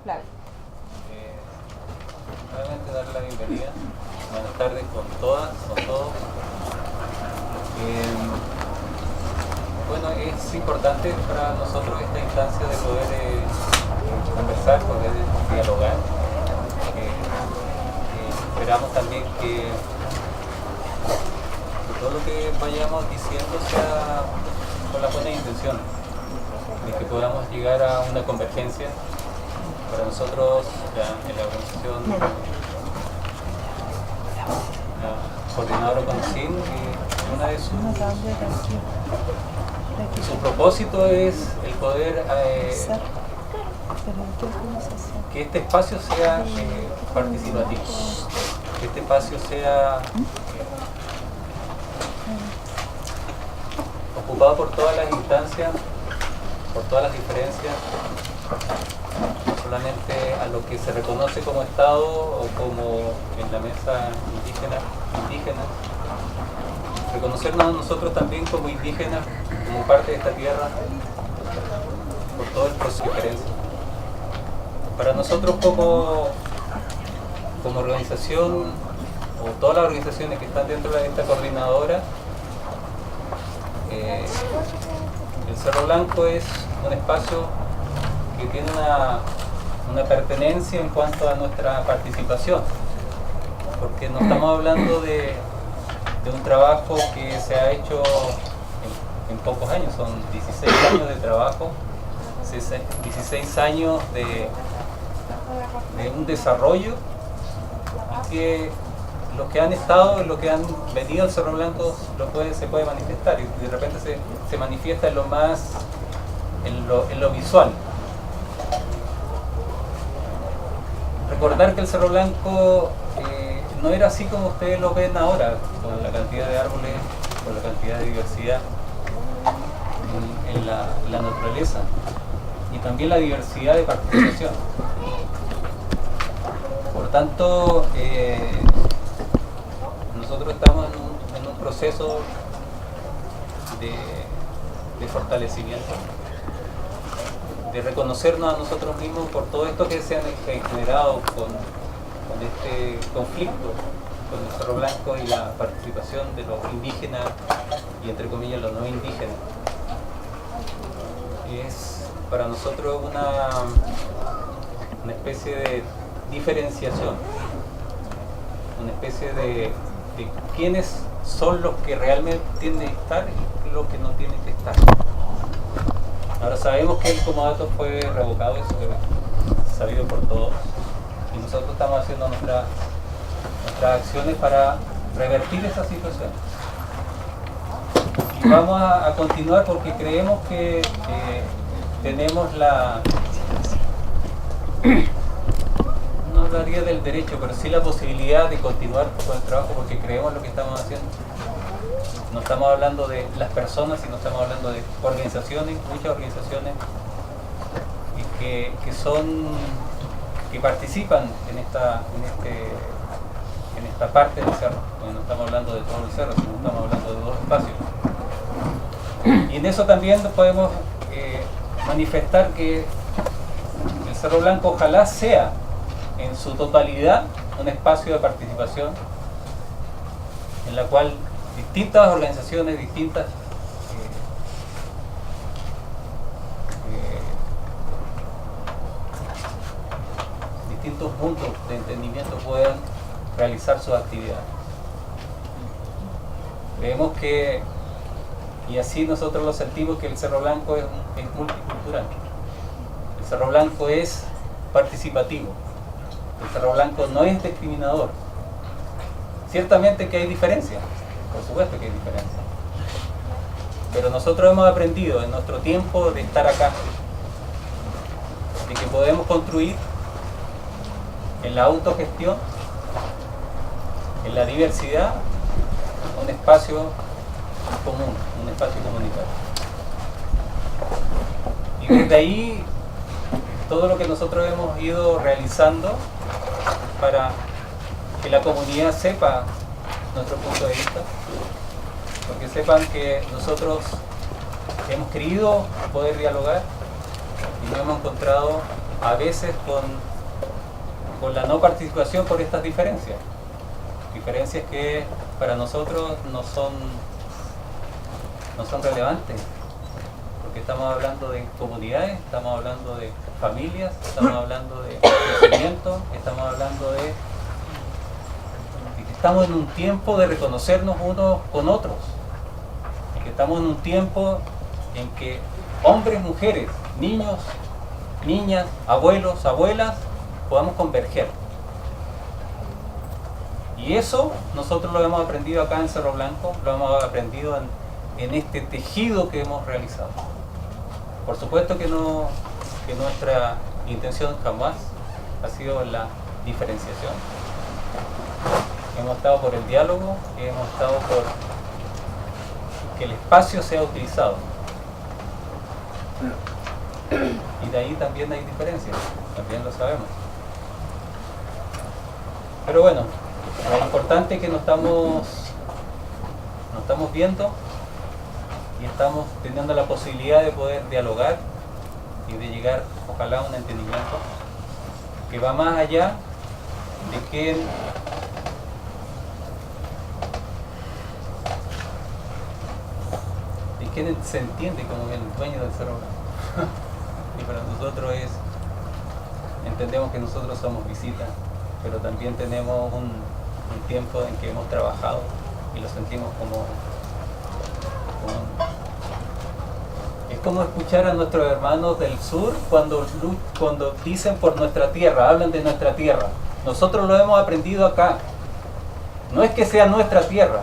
Flavio. Nuevamente darle la bienvenida. Buenas tardes con todas, con todos. Bueno, es importante para nosotros esta instancia de poder conversar, poder dialogar. Esperamos también que todo lo que vayamos diciendo sea con la buena intención, de que podamos llegar a una convergencia. Para nosotros, en la organización, la coordinadora CONCIN, una de su propósito es el poder que este espacio sea participativo, que este espacio sea ocupado por todas las instancias, por todas las diferencias, no solamente a lo que se reconoce como Estado o como en la mesa indígena, reconocernos a nosotros también como indígenas, como parte de esta tierra, por todo el proceso de diferencia. Para nosotros como organización, o todas las organizaciones que están dentro de esta coordinadora, el Cerro Blanco es un espacio que tiene una pertenencia en cuanto a nuestra participación, porque no estamos hablando de un trabajo que se ha hecho en pocos años, son 16 años de trabajo, 16 años de un desarrollo, y que los que han estado, los que han venido al Cerro Blanco se puede manifestar, y de repente se manifiesta en lo visual. Recordar que el Cerro Blanco no era así como ustedes lo ven ahora, con la cantidad de árboles, con la cantidad de diversidad en la naturaleza, y también la diversidad de participación. Por tanto, nosotros estamos en un proceso de fortalecimiento, de reconocernos a nosotros mismos por todo esto que se han generado con este conflicto con el Cerro Blanco y la participación de los indígenas y, entre comillas, los no indígenas. Es para nosotros una especie de diferenciación, una especie de quiénes son los que realmente tienen que estar y los que no tienen que estar. Ahora sabemos que el comodato fue revocado, eso es sabido por todos, y nosotros estamos haciendo nuestras acciones para revertir esa situación. Y vamos a continuar porque creemos que tenemos no hablaría del derecho, pero sí la posibilidad de continuar con el trabajo, porque creemos en lo que estamos haciendo. No estamos hablando de las personas, sino estamos hablando de organizaciones, muchas organizaciones, y que participan en esta parte del cerro. No estamos hablando de todo el cerro, sino estamos hablando de dos espacios. Y en eso también podemos manifestar que el Cerro Blanco ojalá sea en su totalidad un espacio de participación en la cual distintas organizaciones, distintos puntos de entendimiento puedan realizar sus actividades. Creemos que, y así nosotros lo sentimos, que el Cerro Blanco es multicultural. El Cerro Blanco es participativo. El Cerro Blanco no es discriminador. Ciertamente que hay diferencias, por supuesto que hay diferencias. Pero nosotros hemos aprendido en nuestro tiempo de estar acá, de que podemos construir en la autogestión, en la diversidad, un espacio común, un espacio comunitario. Y desde ahí, todo lo que nosotros hemos ido realizando para que la comunidad sepa nuestro punto de vista, porque sepan que nosotros hemos querido poder dialogar y no hemos encontrado a veces con la no participación por estas diferencias. Diferencias que para nosotros no son relevantes, porque estamos hablando de comunidades, estamos hablando de familias, estamos hablando de crecimiento, estamos hablando de que estamos en un tiempo de reconocernos unos con otros, y que estamos en un tiempo en que hombres, mujeres, niños, niñas, abuelos, abuelas, podamos converger. Y eso nosotros lo hemos aprendido acá en Cerro Blanco, lo hemos aprendido en este tejido que hemos realizado. Por supuesto que nuestra intención jamás ha sido la diferenciación. Hemos estado por el diálogo, hemos estado por que el espacio sea utilizado. Y de ahí también hay diferencias, también lo sabemos. Pero bueno, lo importante es que nos estamos viendo y estamos teniendo la posibilidad de poder dialogar y de llegar, ojalá, a un entendimiento que va más allá de quién se entiende como el dueño del Cerro Blanco. Y para nosotros entendemos que nosotros somos visitas, pero también tenemos un tiempo en que hemos trabajado y lo sentimos es como escuchar a nuestros hermanos del sur cuando dicen por nuestra tierra, hablan de nuestra tierra. Nosotros lo hemos aprendido acá. No es que sea nuestra tierra,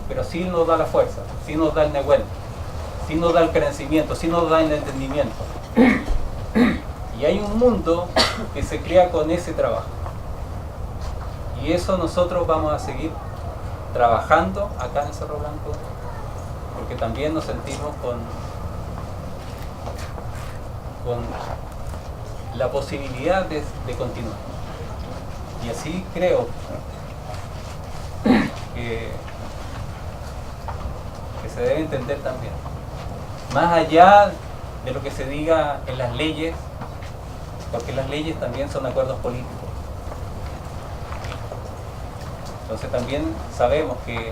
pero sí nos da la fuerza, sí nos da el nehuel, sí nos da el crecimiento, sí nos da el entendimiento. Y hay un mundo que se crea con ese trabajo. Y eso nosotros vamos a seguir trabajando acá en Cerro Blanco, porque también nos sentimos con la posibilidad de continuar. Y así creo que se debe entender también. Más allá de lo que se diga en las leyes, porque las leyes también son acuerdos políticos. Entonces también sabemos que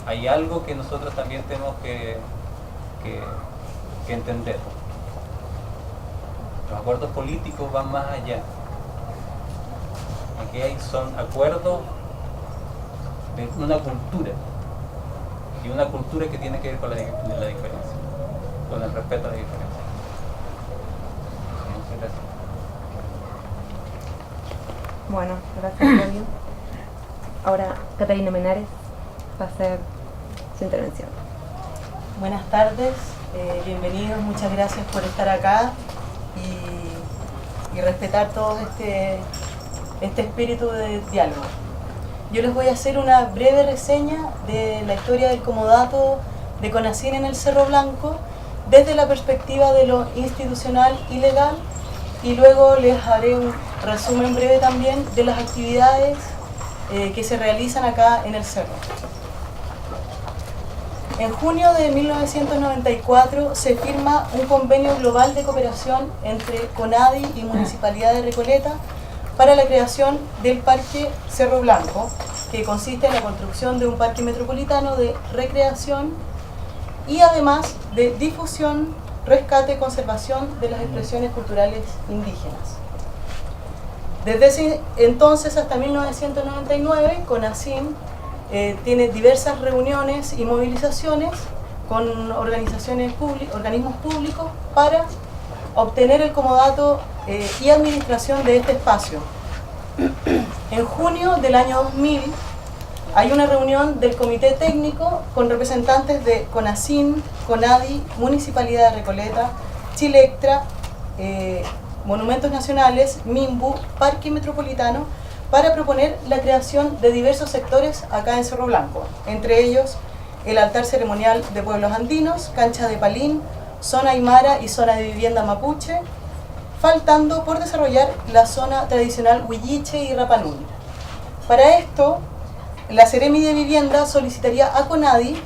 hay algo que nosotros también tenemos que entender. Los acuerdos políticos van más allá. Aquí son acuerdos de una cultura, y una cultura que tiene que ver con la diferencia, con el respeto a la diferencia. Muchas gracias. Bueno, gracias, Fabio. Ahora Catalina Menares va a hacer su intervención. Buenas tardes, bienvenidos, muchas gracias por estar acá y respetar todo este espíritu de diálogo. Yo les voy a hacer una breve reseña de la historia del comodato de CONACYN en el Cerro Blanco desde la perspectiva de lo institucional y legal, y luego les haré un resumen breve también de las actividades que se realizan acá en el cerro. En junio de 1994 se firma un convenio global de cooperación entre CONADI y Municipalidad de Recoleta para la creación del Parque Cerro Blanco, que consiste en la construcción de un parque metropolitano de recreación y además de difusión, rescate y conservación de las expresiones culturales indígenas. Desde ese entonces hasta 1999, CONACYN tiene diversas reuniones y movilizaciones con organismos públicos para obtener el comodato y administración de este espacio. En junio del año 2000 hay una reunión del Comité Técnico con representantes de CONACYN, CONADI, Municipalidad de Recoleta, Chilectra, Monumentos Nacionales, MIMBU, Parque Metropolitano, para proponer la creación de diversos sectores acá en Cerro Blanco, entre ellos el altar ceremonial de pueblos andinos, cancha de Palín, zona aymara y zona de vivienda mapuche, faltando por desarrollar la zona tradicional huilliche y Rapanui. Para esto, la Seremi de Vivienda solicitaría a CONADI,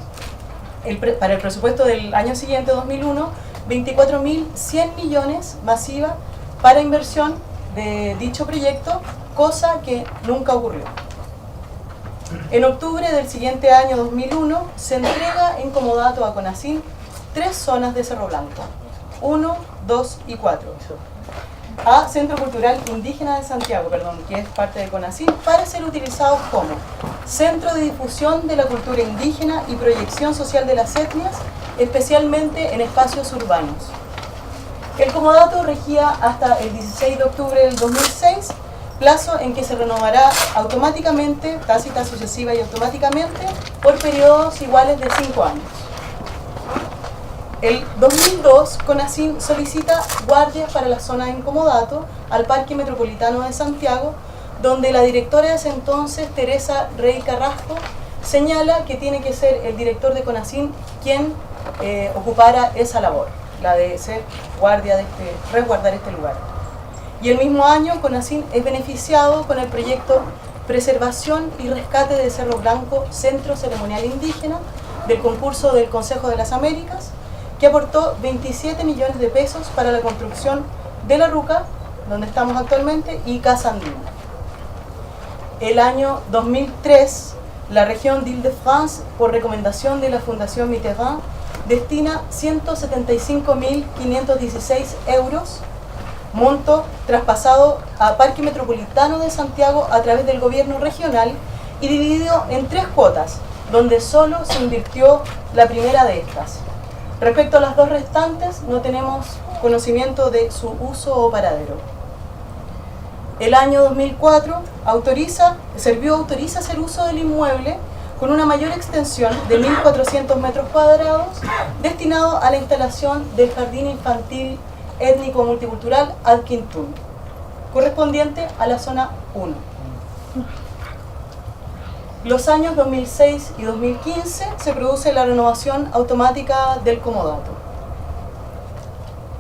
para el presupuesto del año siguiente, 2001, 24.100 millones masiva para inversión de dicho proyecto, cosa que nunca ocurrió. En octubre del siguiente año 2001 se entrega en comodato a CONACYN 3 zonas de Cerro Blanco, 1, 2 y 4, a Centro Cultural Indígena de Santiago, que es parte de CONACYN, para ser utilizados como centro de difusión de la cultura indígena y proyección social de las etnias, especialmente en espacios urbanos. El comodato regía hasta el 16 de octubre del 2006, plazo en que se renovará automáticamente, tácita, sucesiva y automáticamente, por periodos iguales de 5 años. El 2002, CONACYN solicita guardias para la zona en comodato al Parque Metropolitano de Santiago, donde la directora de ese entonces, Teresa Rey Carrasco, señala que tiene que ser el director de CONACYN quien ocupara esa labor, la de ser guardia resguardar este lugar. Y el mismo año, CONACYN es beneficiado con el proyecto Preservación y Rescate de Cerro Blanco, Centro Ceremonial Indígena, del concurso del Consejo de las Américas, que aportó 27 millones de pesos para la construcción de la Ruca, donde estamos actualmente, y Casa Andina. El año 2003, la región d'Île-de-France, por recomendación de la Fundación Mitterrand, destina 175.516 euros, monto traspasado a Parque Metropolitano de Santiago a través del gobierno regional y dividido en 3 cuotas, donde solo se invirtió la primera de estas. Respecto a las 2 restantes, no tenemos conocimiento de su uso o paradero. El año 2004 autoriza hacer uso del inmueble con una mayor extensión de 1.400 metros cuadrados destinado a la instalación del Jardín Infantil Étnico Multicultural Adquintún, correspondiente a la zona 1. Los años 2006 y 2015 se produce la renovación automática del comodato.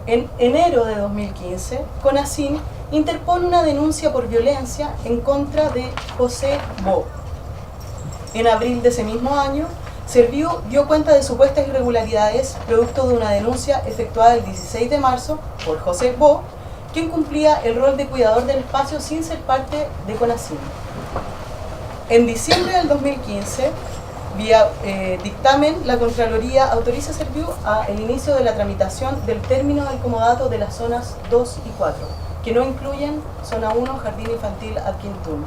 En enero de 2015, CONACYN interpone una denuncia por violencia en contra de José Bo. En abril de ese mismo año, Serviu dio cuenta de supuestas irregularidades producto de una denuncia efectuada el 16 de marzo por José Bo, quien cumplía el rol de cuidador del espacio sin ser parte de CONACYN. En diciembre del 2015, vía dictamen, la Contraloría autoriza a Serviu el inicio de la tramitación del término del comodato de las zonas 2 y 4, que no incluyen zona 1, Jardín Infantil Adquintún.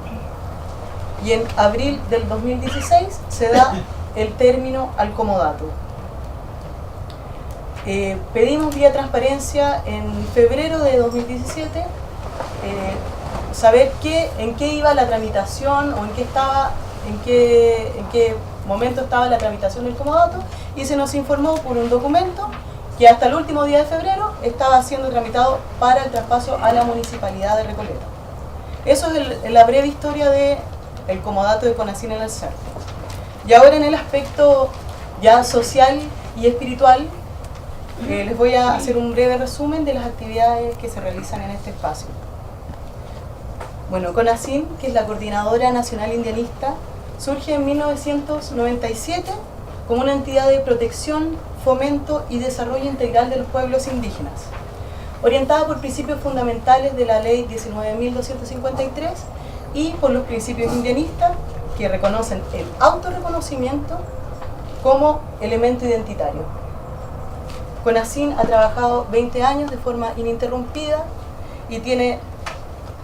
Y en abril del 2016 se da el término al comodato. Pedimos vía transparencia en febrero de 2017 saber en qué iba la tramitación o en qué momento estaba la tramitación del comodato, y se nos informó por un documento que hasta el último día de febrero estaba siendo tramitado para el traspaso a la Municipalidad de Recoleta. Eso es la breve historia del comodato de CONACYN en el CERN. Y ahora en el aspecto ya social y espiritual, les voy a hacer un breve resumen de las actividades que se realizan en este espacio. Bueno, CONACYN, que es la Coordinadora Nacional Indianista, surge en 1997 como una entidad de protección, fomento y desarrollo integral de los pueblos indígenas, orientada por principios fundamentales de la Ley 19.253 y por los principios indianistas que reconocen el autorreconocimiento como elemento identitario. CONACYN ha trabajado 20 años de forma ininterrumpida y tiene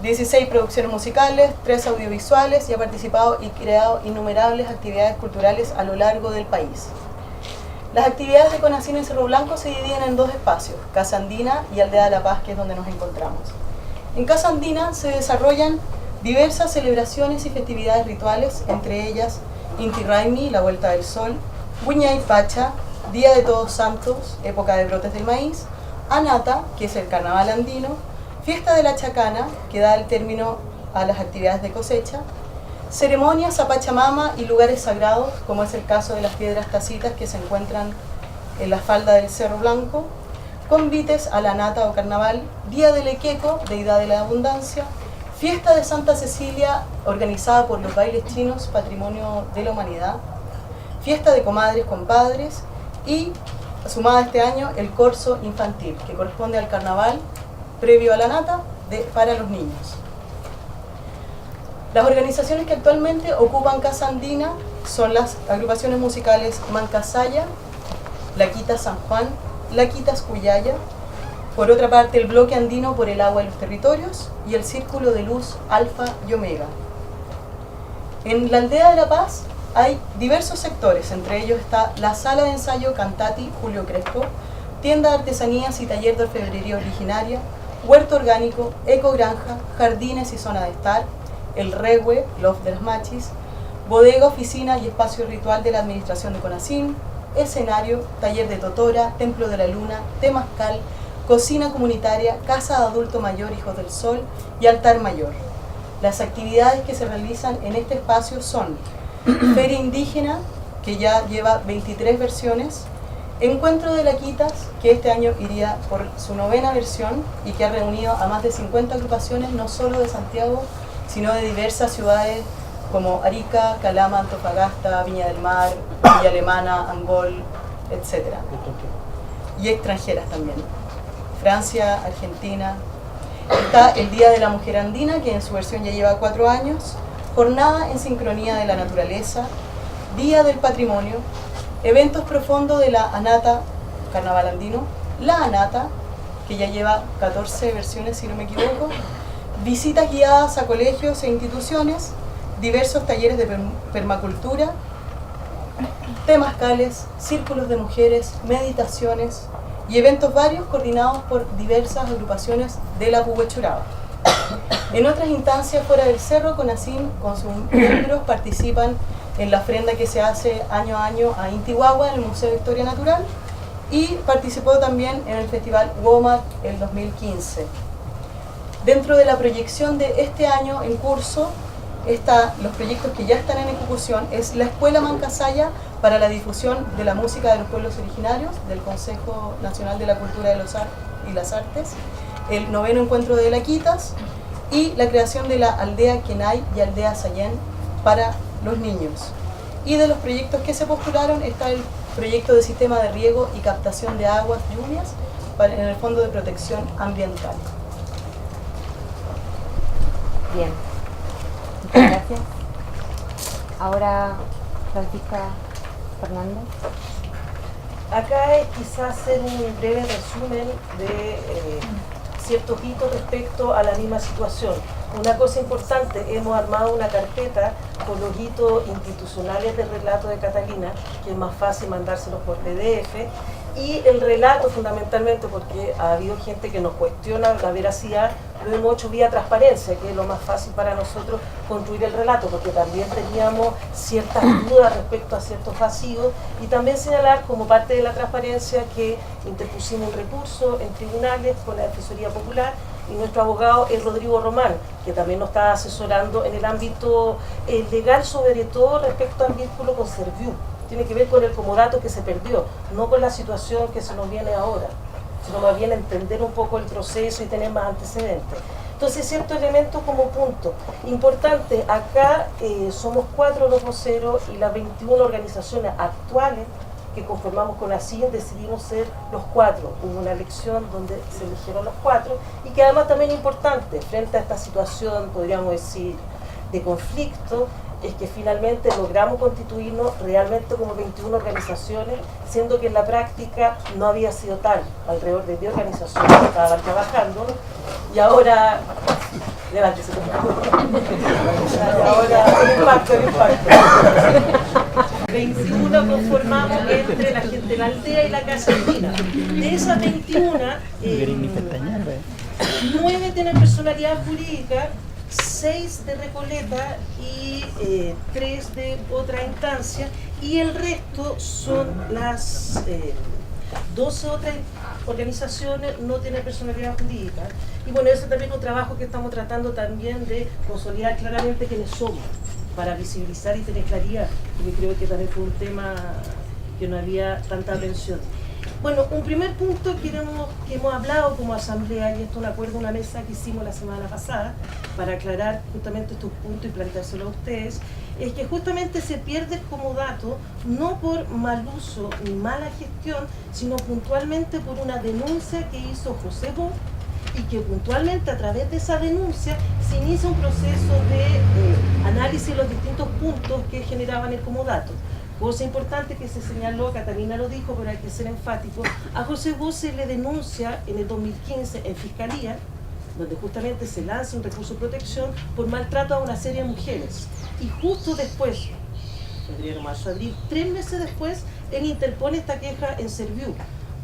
16 producciones musicales, 3 audiovisuales, y ha participado y creado innumerables actividades culturales a lo largo del país. Las actividades de CONACYN en Cerro Blanco se dividen en 2 espacios, Casa Andina y Aldea de la Paz, que es donde nos encontramos. En Casa Andina se desarrollan diversas celebraciones y festividades rituales, entre ellas Inti Raymi, la Vuelta del Sol, Huñay Pacha, Día de Todos Santos, época de brotes del maíz, Anata, que es el carnaval andino, Fiesta de la Chacana, que da el término a las actividades de cosecha, ceremonias a Pachamama y lugares sagrados, como es el caso de las piedras tacitas que se encuentran en la falda del Cerro Blanco, convites a la Nata o carnaval, Día del Equeco, deidad de la abundancia, Fiesta de Santa Cecilia, organizada por los bailes chinos, patrimonio de la humanidad, Fiesta de Comadres Compadres y, sumada este año, el Corso Infantil, que corresponde al carnaval previo a la Nata para los niños. Las organizaciones que actualmente ocupan Casa Andina son las agrupaciones musicales Mancasaya, Laquitas San Juan, Laquitas Cuyaya, por otra parte el Bloque Andino por el Agua y los Territorios y el Círculo de Luz Alfa y Omega. En la aldea de La Paz hay diversos sectores, entre ellos está la Sala de Ensayo Cantati Julio Crespo, Tienda de Artesanías y Taller de Orfebrería Originaria, Huerto Orgánico, Ecogranja, Jardines y Zona de Estar, el Regue, Loft de las Machis, Bodega, Oficina y Espacio Ritual de la Administración de CONACYM, Escenario, Taller de Totora, Templo de la Luna, Temazcal, Cocina Comunitaria, Casa de Adulto Mayor Hijos del Sol y Altar Mayor. Las actividades que se realizan en este espacio son Feria Indígena, que ya lleva 23 versiones, Encuentro de Laquitas, que este año iría por su 9ª versión y que ha reunido a más de 50 agrupaciones, no solo de Santiago, sino de diversas ciudades como Arica, Calama, Antofagasta, Viña del Mar, Villa Alemana, Angol, etc. Y extranjeras también. Francia, Argentina. Está el Día de la Mujer Andina, que en su versión ya lleva 4 años, Jornada en Sincronía de la Naturaleza, Día del Patrimonio, eventos profundos de la ANATA, Carnaval Andino, la ANATA, que ya lleva 14 versiones si no me equivoco, visitas guiadas a colegios e instituciones, diversos talleres de permacultura, temazcales, círculos de mujeres, meditaciones y eventos varios coordinados por diversas agrupaciones de la Puhuechuraba. En otras instancias fuera del cerro, CONACYM con sus miembros participan en la ofrenda que se hace año a año a Intihuahua en el Museo de Historia Natural y participó también en el Festival WOMAD el 2015. Dentro de la proyección de este año en curso, los proyectos que ya están en ejecución es la Escuela Mancasaya para la difusión de la música de los pueblos originarios del Consejo Nacional de la Cultura y las Artes, el 9º Encuentro de Laquitas y la creación de la Aldea Kenay y Aldea Sayén para los niños. Y de los proyectos que se postularon está el proyecto de sistema de riego y captación de aguas lluvias en el Fondo de Protección Ambiental. Bien, muchas gracias. Ahora, Francisca Fernández. Acá es quizás hacer un breve resumen de ciertos hitos respecto a la misma situación. Una cosa importante, hemos armado una carpeta con los hitos institucionales del relato de Catalina, que es más fácil mandárselos por PDF, y el relato fundamentalmente, porque ha habido gente que nos cuestiona la veracidad, lo hemos hecho vía transparencia, que es lo más fácil para nosotros construir el relato, porque también teníamos ciertas dudas respecto a ciertos vacíos, y también señalar como parte de la transparencia que interpusimos un recurso en tribunales con la Defensoría Popular, y nuestro abogado es Rodrigo Román, que también nos está asesorando en el ámbito legal, sobre todo respecto al vínculo con Serviu. Tiene que ver con el comodato que se perdió, no con la situación que se nos viene ahora, sino más bien entender un poco el proceso y tener más antecedentes. Entonces, ciertos elementos como punto. Importante, acá somos 4 los voceros y las 21 organizaciones actuales que conformamos con CONACYM decidimos ser los 4. Hubo una elección donde se eligieron los 4 y que además también es importante, frente a esta situación, podríamos decir, de conflicto, es que finalmente logramos constituirnos realmente como 21 organizaciones, siendo que en la práctica no había sido tal, alrededor de 10 organizaciones que estaban trabajando, y ahora, levántese, ahora el impacto. 21 conformamos entre la gente de la aldea y la Casa Andina. De esas 21, 9 tienen personalidad jurídica, 6 de Recoleta y 3 de otra instancia, y el resto son las 12 otras organizaciones, no tienen personalidad jurídica. Y bueno, ese también es un trabajo que estamos tratando también de consolidar claramente quiénes somos, para visibilizar y tener claridad, porque creo que también fue un tema que no había tanta atención. Bueno, un primer punto que hemos hablado como asamblea, y esto es un acuerdo, una mesa que hicimos la semana pasada, para aclarar justamente estos puntos y planteárselo a ustedes, es que justamente se pierde el comodato no por mal uso ni mala gestión, sino puntualmente por una denuncia que hizo José Bo y que puntualmente a través de esa denuncia se inicia un proceso de análisis de los distintos puntos que generaban el comodato. Cosa importante que se señaló, Catalina lo dijo, pero hay que ser enfático, a José Bos se le denuncia en el 2015 en Fiscalía, donde justamente se lanza un recurso de protección por maltrato a una serie de mujeres. Y justo después, febrero, marzo, abril, 3 meses después, él interpone esta queja en Serviu,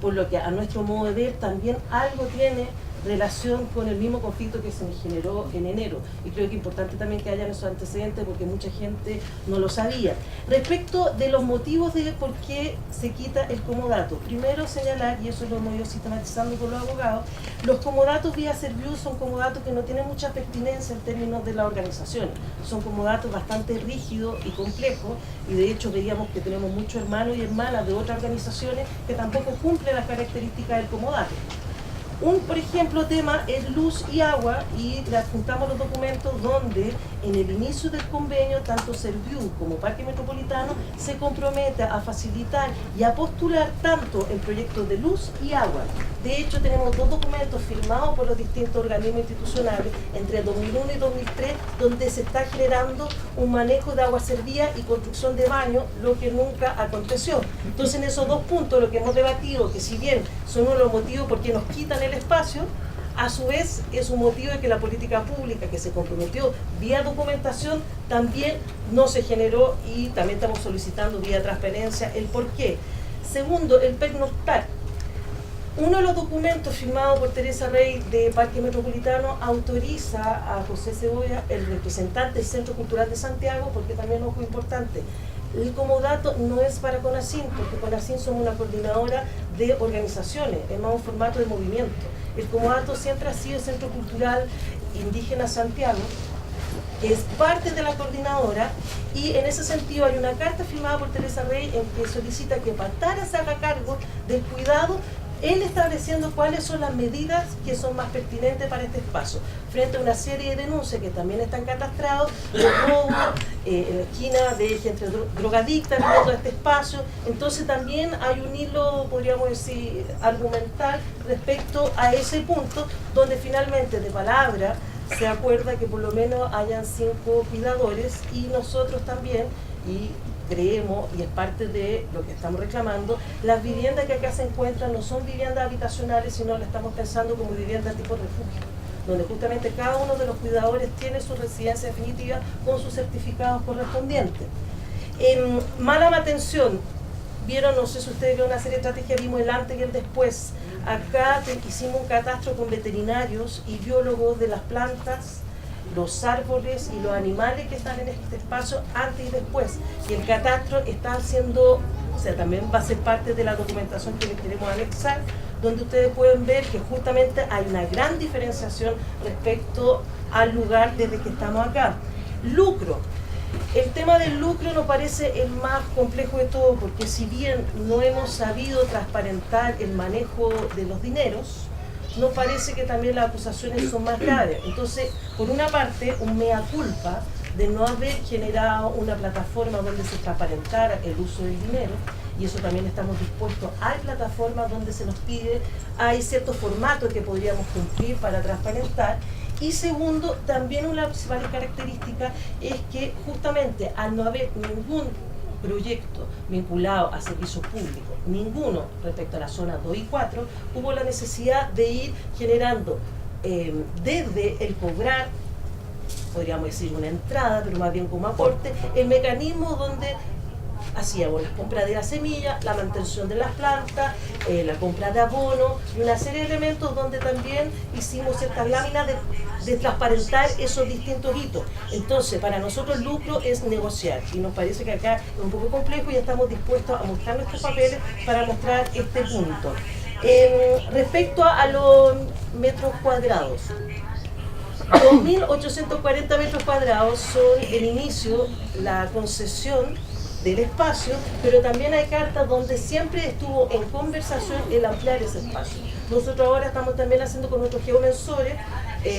por lo que a nuestro modo de ver también algo tiene relación con el mismo conflicto que se generó en enero. Y creo que es importante también que hayan esos antecedentes porque mucha gente no lo sabía. Respecto de los motivos de por qué se quita el comodato, primero señalar, y eso lo hemos ido sistematizando con los abogados, los comodatos vía Serviu son comodatos que no tienen mucha pertinencia en términos de las organizaciones. Son comodatos bastante rígidos y complejos, y de hecho veíamos que tenemos muchos hermanos y hermanas de otras organizaciones que tampoco cumplen las características del comodato. Un, por ejemplo, tema es luz y agua, y le adjuntamos los documentos donde en el inicio del convenio, tanto Serviu como Parque Metropolitano se compromete a facilitar y a postular tanto en proyectos de luz y agua. De hecho, tenemos 2 documentos firmados por los distintos organismos institucionales entre 2001 y 2003, donde se está generando un manejo de agua servida y construcción de baños, lo que nunca aconteció. Entonces, en esos 2 puntos, lo que hemos debatido, que si bien son uno de los motivos por qué nos quitan el espacio, a su vez es un motivo de que la política pública que se comprometió vía documentación también no se generó, y también estamos solicitando vía transparencia el por qué. Segundo, el pernoctar. Uno de los documentos firmados por Teresa Rey de Parque Metropolitano autoriza a José Cebolla, el representante del Centro Cultural de Santiago, porque también, ojo importante, el comodato no es para CONACYN, porque CONACYN somos una coordinadora de organizaciones, es más un formato de movimiento. El comodato siempre ha sido el Centro Cultural Indígena Santiago, que es parte de la coordinadora, y en ese sentido hay una carta firmada por Teresa Rey en que solicita que Pantara se haga cargo del cuidado, él estableciendo cuáles son las medidas que son más pertinentes para este espacio, frente a una serie de denuncias que también están catastrados, de robo, en la esquina de gente drogadicta viviendo este espacio. Entonces también hay un hilo, podríamos decir, argumental respecto a ese punto, donde finalmente de palabra se acuerda que por lo menos hayan 5 cuidadores, y nosotros también, y creemos, y es parte de lo que estamos reclamando, las viviendas que acá se encuentran no son viviendas habitacionales, sino las estamos pensando como viviendas tipo refugio, donde justamente cada uno de los cuidadores tiene su residencia definitiva con sus certificados correspondientes. Mala mantención. Vieron, no sé si ustedes vieron una serie de estrategias, vimos el antes y el después. Acá hicimos un catastro con veterinarios y biólogos de las plantas, los árboles y los animales que están en este espacio antes y después. Y el catastro está haciendo, o sea, también va a ser parte de la documentación que les queremos anexar, donde ustedes pueden ver que justamente hay una gran diferenciación respecto al lugar desde que estamos acá. Lucro. El tema del lucro nos parece el más complejo de todo, porque si bien no hemos sabido transparentar el manejo de los dineros, nos parece que también las acusaciones son más graves. Entonces, por una parte, un mea culpa de no haber generado una plataforma donde se transparentara el uso del dinero, y eso también estamos dispuestos. Hay plataformas donde se nos pide, hay ciertos formatos que podríamos cumplir para transparentar. Y segundo, también una de las principales características es que justamente al no haber ningún proyecto vinculado a servicios públicos, ninguno respecto a la zona 2 y 4, hubo la necesidad de ir generando desde el cobrar, podríamos decir una entrada, pero más bien como aporte, el mecanismo donde hacíamos la compra de la semilla, la mantención de las plantas, la compra de abono y una serie de elementos donde también hicimos ciertas láminas de transparentar esos distintos hitos. Entonces, para nosotros el lucro es negociar, y nos parece que acá es un poco complejo y estamos dispuestos a mostrar nuestros papeles para mostrar este punto. Respecto a los metros cuadrados, 2.840 metros cuadrados son el inicio, la concesión del espacio, pero también hay cartas donde siempre estuvo en conversación el ampliar ese espacio. Nosotros ahora estamos también haciendo con nuestros geomensores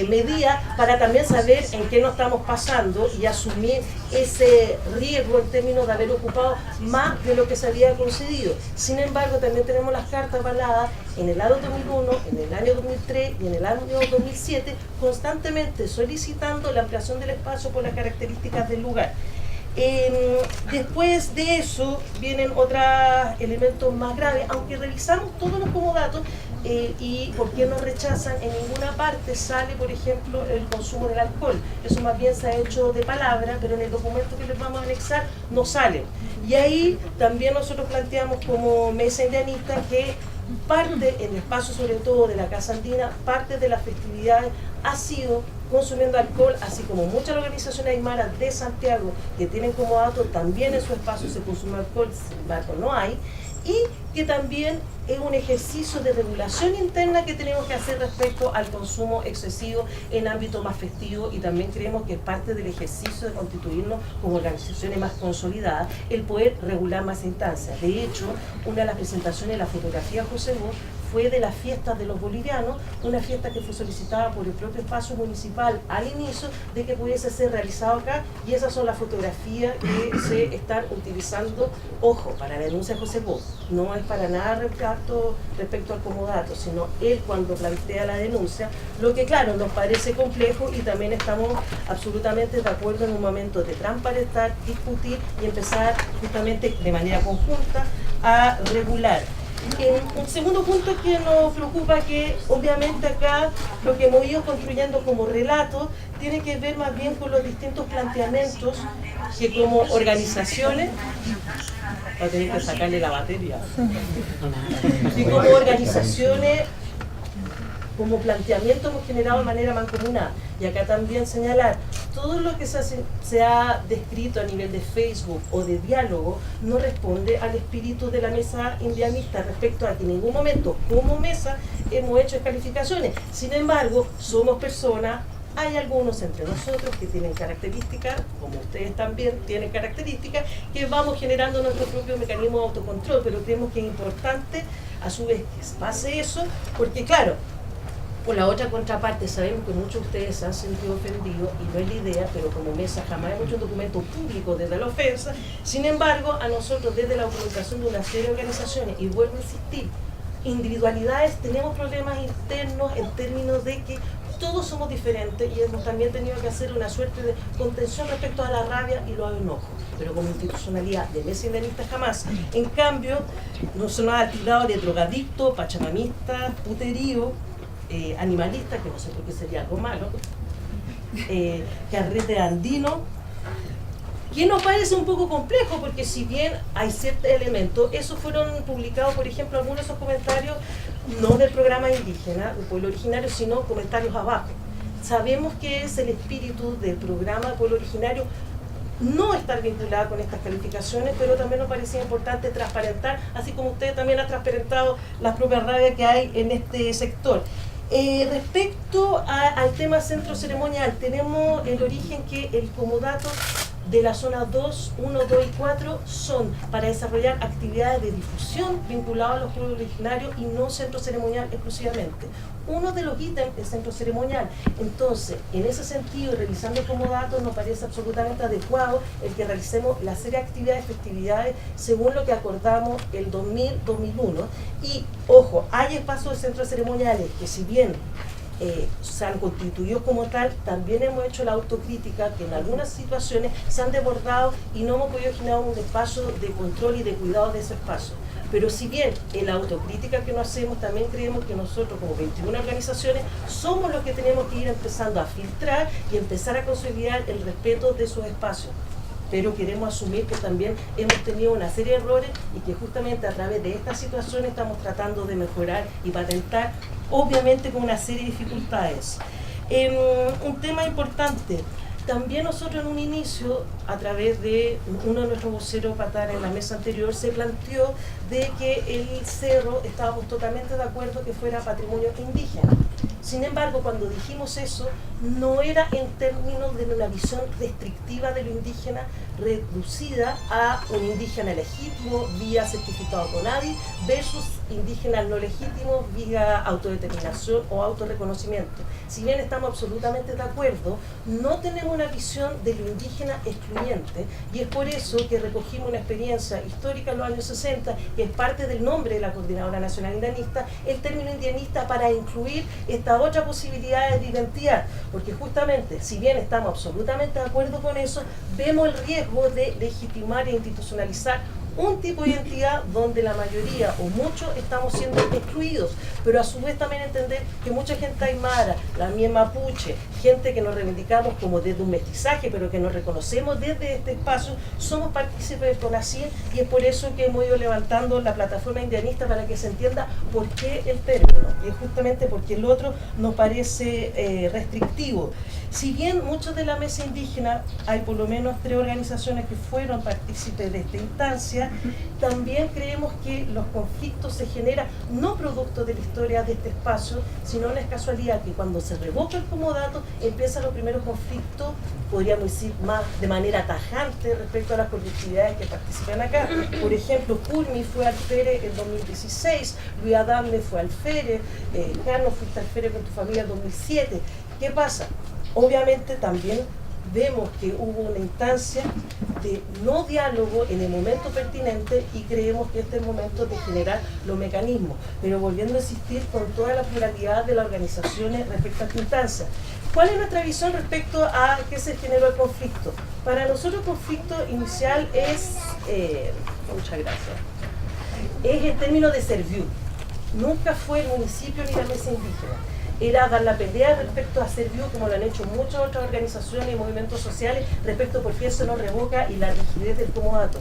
medidas para también saber en qué nos estamos pasando y asumir ese riesgo en términos de haber ocupado más de lo que se había concedido. Sin embargo, también tenemos las cartas avaladas en el año 2001, en el año 2003 y en el año 2007, constantemente solicitando la ampliación del espacio por las características del lugar. Después de eso vienen otros elementos más graves, aunque revisamos todos los comodatos y por qué nos rechazan, en ninguna parte sale, por ejemplo, el consumo del alcohol. Eso más bien se ha hecho de palabra, pero en el documento que les vamos a anexar no sale. Y ahí también nosotros planteamos como mesa indianista que parte, en el espacio sobre todo de la Casa Andina, parte de las festividades ha sido consumiendo alcohol, así como muchas organizaciones aymaras de Santiago que tienen como dato también en su espacio se consume alcohol, sin embargo no hay, y que también es un ejercicio de regulación interna que tenemos que hacer respecto al consumo excesivo en ámbito más festivo, y también creemos que es parte del ejercicio de constituirnos como organizaciones más consolidadas el poder regular más instancias. De hecho, una de las presentaciones de la fotografía José Bo fue de las fiestas de los bolivianos, una fiesta que fue solicitada por el propio espacio municipal al inicio de que pudiese ser realizado acá, y esas son las fotografías que se están utilizando, ojo, para la denuncia de José Bo. No es para nada respecto al comodato, sino él cuando plantea la denuncia, lo que claro nos parece complejo, y también estamos absolutamente de acuerdo en un momento de transparentar, discutir y empezar justamente de manera conjunta a regular. Un segundo punto que nos preocupa, que obviamente acá lo que hemos ido construyendo como relato tiene que ver más bien con los distintos planteamientos que como organizaciones, va a tener que sacarle la batería, y como organizaciones, como planteamiento hemos generado de manera mancomunada. Y acá también señalar, todo lo que se ha descrito a nivel de Facebook o de diálogo no responde al espíritu de la mesa indianista respecto a que en ningún momento como mesa hemos hecho descalificaciones. Sin embargo, somos personas, hay algunos entre nosotros que tienen características, como ustedes también tienen características, que vamos generando nuestro propio mecanismo de autocontrol, pero creemos que es importante a su vez que pase eso, porque claro, por la otra contraparte, sabemos que muchos de ustedes se han sentido ofendidos y no es la idea, pero como mesa jamás hemos hecho un documento público desde la ofensa. Sin embargo, a nosotros desde la documentación de una serie de organizaciones, y vuelvo a insistir, individualidades, tenemos problemas internos en términos de que todos somos diferentes y hemos también tenido que hacer una suerte de contención respecto a la rabia y los enojos, pero como institucionalidad de mesa indianista jamás. En cambio, no se nos ha tirado de drogadicto, pachamamista, puterío, animalista, que no sé por qué sería algo malo, carrete andino, que nos parece un poco complejo, porque si bien hay ciertos elementos, esos fueron publicados, por ejemplo, algunos de esos comentarios, no del programa indígena, del pueblo originario, sino comentarios abajo. Sabemos que es el espíritu del programa del pueblo originario no estar vinculada con estas calificaciones, pero también nos parecía importante transparentar, así como ustedes también han transparentado las propias rabias que hay en este sector. Respecto al tema centro ceremonial, tenemos el origen que el comodato de la zona 2, 1, 2 y 4 son para desarrollar actividades de difusión vinculadas a los pueblos originarios y no centro ceremonial exclusivamente. Uno de los ítems es centro ceremonial. Entonces, en ese sentido, revisando el comodato, nos parece absolutamente adecuado el que realicemos la serie de actividades y festividades según lo que acordamos el 2000-2001. Y, ojo, hay espacios de centros ceremoniales que, si bien se han constituido como tal, también hemos hecho la autocrítica que en algunas situaciones se han desbordado y no hemos podido generar un espacio de control y de cuidado de ese espacio. Pero si bien en la autocrítica que nos hacemos, también creemos que nosotros como 21 organizaciones somos los que tenemos que ir empezando a filtrar y empezar a consolidar el respeto de esos espacios. Pero queremos asumir que también hemos tenido una serie de errores y que justamente a través de esta situación estamos tratando de mejorar y patentar, obviamente con una serie de dificultades. Un tema importante, también nosotros en un inicio, a través de uno de nuestros voceros patar en la mesa anterior, se planteó de que el cerro estábamos totalmente de acuerdo que fuera patrimonio indígena. Sin embargo, cuando dijimos eso, no era en términos de una visión restrictiva de lo indígena, reducida a un indígena legítimo vía certificado CONADI versus indígenas no legítimos vía autodeterminación o autorreconocimiento. Si bien estamos absolutamente de acuerdo, no tenemos una visión de lo indígena excluyente, y es por eso que recogimos una experiencia histórica en los años 60, que es parte del nombre de la Coordinadora Nacional Indianista, el término indianista, para incluir esta otra posibilidad de identidad, porque justamente, si bien estamos absolutamente de acuerdo con eso, vemos el riesgo de legitimar e institucionalizar un tipo de identidad donde la mayoría o muchos estamos siendo excluidos, pero a su vez también entender que mucha gente aymara, la misma mapuche, gente que nos reivindicamos como desde un mestizaje, pero que nos reconocemos desde este espacio, somos partícipes del CONACYT, y es por eso que hemos ido levantando la plataforma indianista para que se entienda por qué el término, y es justamente porque el otro nos parece restrictivo. Si bien muchos de la mesa indígena, hay por lo menos 3 organizaciones que fueron partícipes de esta instancia, también creemos que los conflictos se generan no producto de la historia de este espacio, sino no es casualidad que cuando se revoca el comodato empiezan los primeros conflictos, podríamos decir más de manera tajante respecto a las colectividades que participan acá. Por ejemplo, Pulmi fue al FERE en 2016, Luis Adame fue al FERE, Carlos fuiste al FERE con tu familia en 2007. ¿Qué pasa? Obviamente también vemos que hubo una instancia de no diálogo en el momento pertinente, y creemos que este es el momento de generar los mecanismos, pero volviendo a insistir con toda la pluralidad de las organizaciones respecto a esta instancia. ¿Cuál es nuestra visión respecto a qué se generó el conflicto? Para nosotros el conflicto inicial es, muchas gracias, es el término de Serviu. Nunca fue el municipio ni la mesa indígena. Era dar la pelea respecto a Serviu, como lo han hecho muchas otras organizaciones y movimientos sociales, respecto por qué se nos revoca y la rigidez del comodato.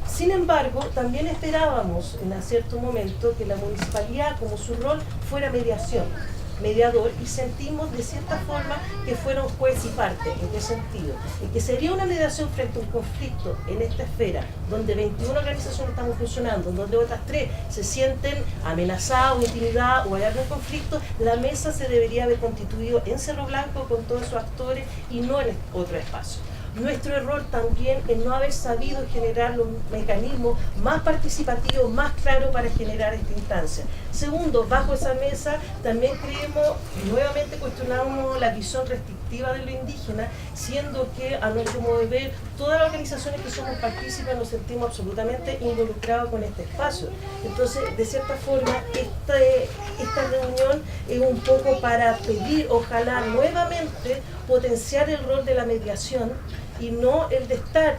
Sin embargo, también esperábamos en cierto momento que la municipalidad, como su rol, fuera mediador, y sentimos de cierta forma que fueron juez y parte. ¿En qué sentido? En que sería una mediación frente a un conflicto en esta esfera, donde 21 organizaciones estamos funcionando, donde otras 3 se sienten amenazadas o intimidadas o hay algún conflicto, la mesa se debería haber constituido en Cerro Blanco con todos sus actores y no en otro espacio. Nuestro error también es no haber sabido generar los mecanismos más participativos, más claros para generar esta instancia. Segundo, bajo esa mesa también creemos, nuevamente cuestionamos la visión restrictiva de lo indígena, siendo que a nuestro modo de ver, todas las organizaciones que somos partícipes nos sentimos absolutamente involucrados con este espacio. Entonces, de cierta forma, esta reunión es un poco para pedir, ojalá nuevamente, potenciar el rol de la mediación y no el de estar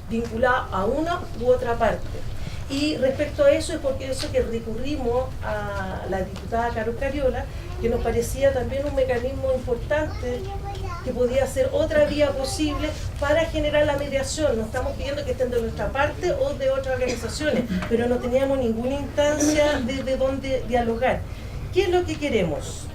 vinculado a una u otra parte. Y respecto a eso es porque eso que recurrimos a la diputada Carol Cariola, que nos parecía también un mecanismo importante que podía ser otra vía posible para generar la mediación. No estamos pidiendo que estén de nuestra parte o de otras organizaciones, pero no teníamos ninguna instancia desde donde dialogar. ¿Qué es lo que queremos?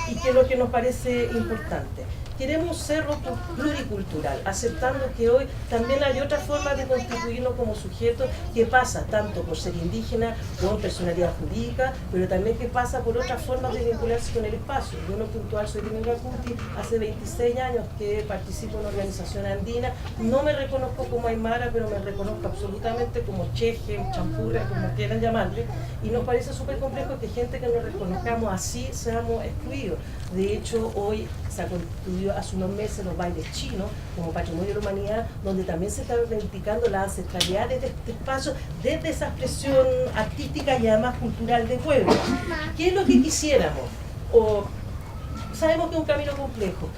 Y qué es lo que nos parece importante. Queremos un cerro pluricultural, aceptando que hoy también hay otras formas de constituirnos como sujetos, que pasa tanto por ser indígena, con personalidad jurídica, pero también que pasa por otras formas de vincularse con el espacio. Yo, no puntual, soy de Mingacuti, hace 26 años que participo en una organización andina, no me reconozco como aymara, pero me reconozco absolutamente como cheje, champura, como quieran llamarle, y nos parece súper complejo que gente que nos reconozcamos así seamos excluidos. De hecho, hoy se ha constituido hace unos meses los bailes chinos como patrimonio de la humanidad, donde también se está reivindicando la ancestralidad de este espacio desde esa expresión artística y además cultural de pueblo. ¿Qué es lo que quisiéramos? Sabemos que es un camino complejo,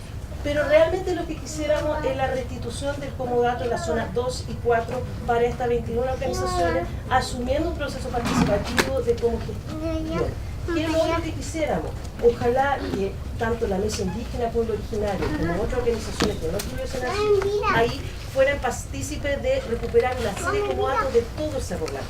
pero realmente lo que quisiéramos es la restitución del comodato en las zonas 2 y 4 para estas 21 organizaciones, asumiendo un proceso participativo de cómo gestión. ¿Qué es lo que quisiéramos? Ojalá que tanto la mesa indígena, pueblo originario, como otras organizaciones que no estuviesen ahí, fueran partícipes de recuperar una serie de comodatos de todo el Cerro Blanco.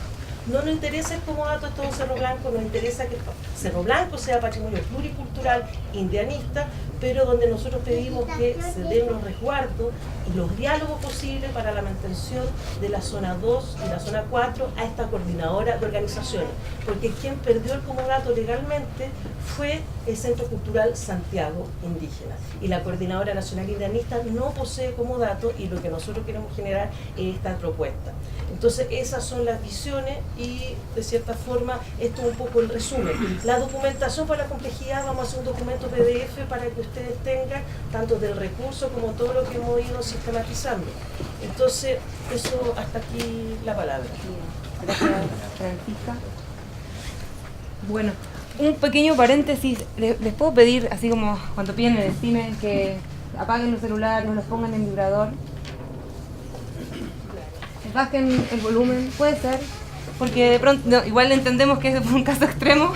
No nos interesa el comodato de todo Cerro Blanco, nos interesa que Cerro Blanco sea patrimonio pluricultural, indianista, pero donde nosotros pedimos que se den los resguardos y los diálogos posibles para la mantención de la zona 2 y la zona 4 a esta coordinadora de organizaciones, porque quien perdió el comodato legalmente fue el Centro Cultural Santiago Indígena, y la Coordinadora Nacional Indianista no posee comodato, y lo que nosotros queremos generar es esta propuesta. Entonces esas son las visiones y de cierta forma esto es un poco el resumen. La documentación, por la complejidad, vamos a hacer un documento PDF para que ustedes tengan tanto del recurso como todo lo que hemos ido sistematizando. Entonces eso, hasta aquí la palabra. Gracias, Francisca. Bueno, un pequeño paréntesis, les puedo pedir, así como cuando piden en el cine, que apaguen los celulares, no los pongan en vibrador, bajen el volumen, puede ser, porque de pronto, no, igual entendemos que es un caso extremo,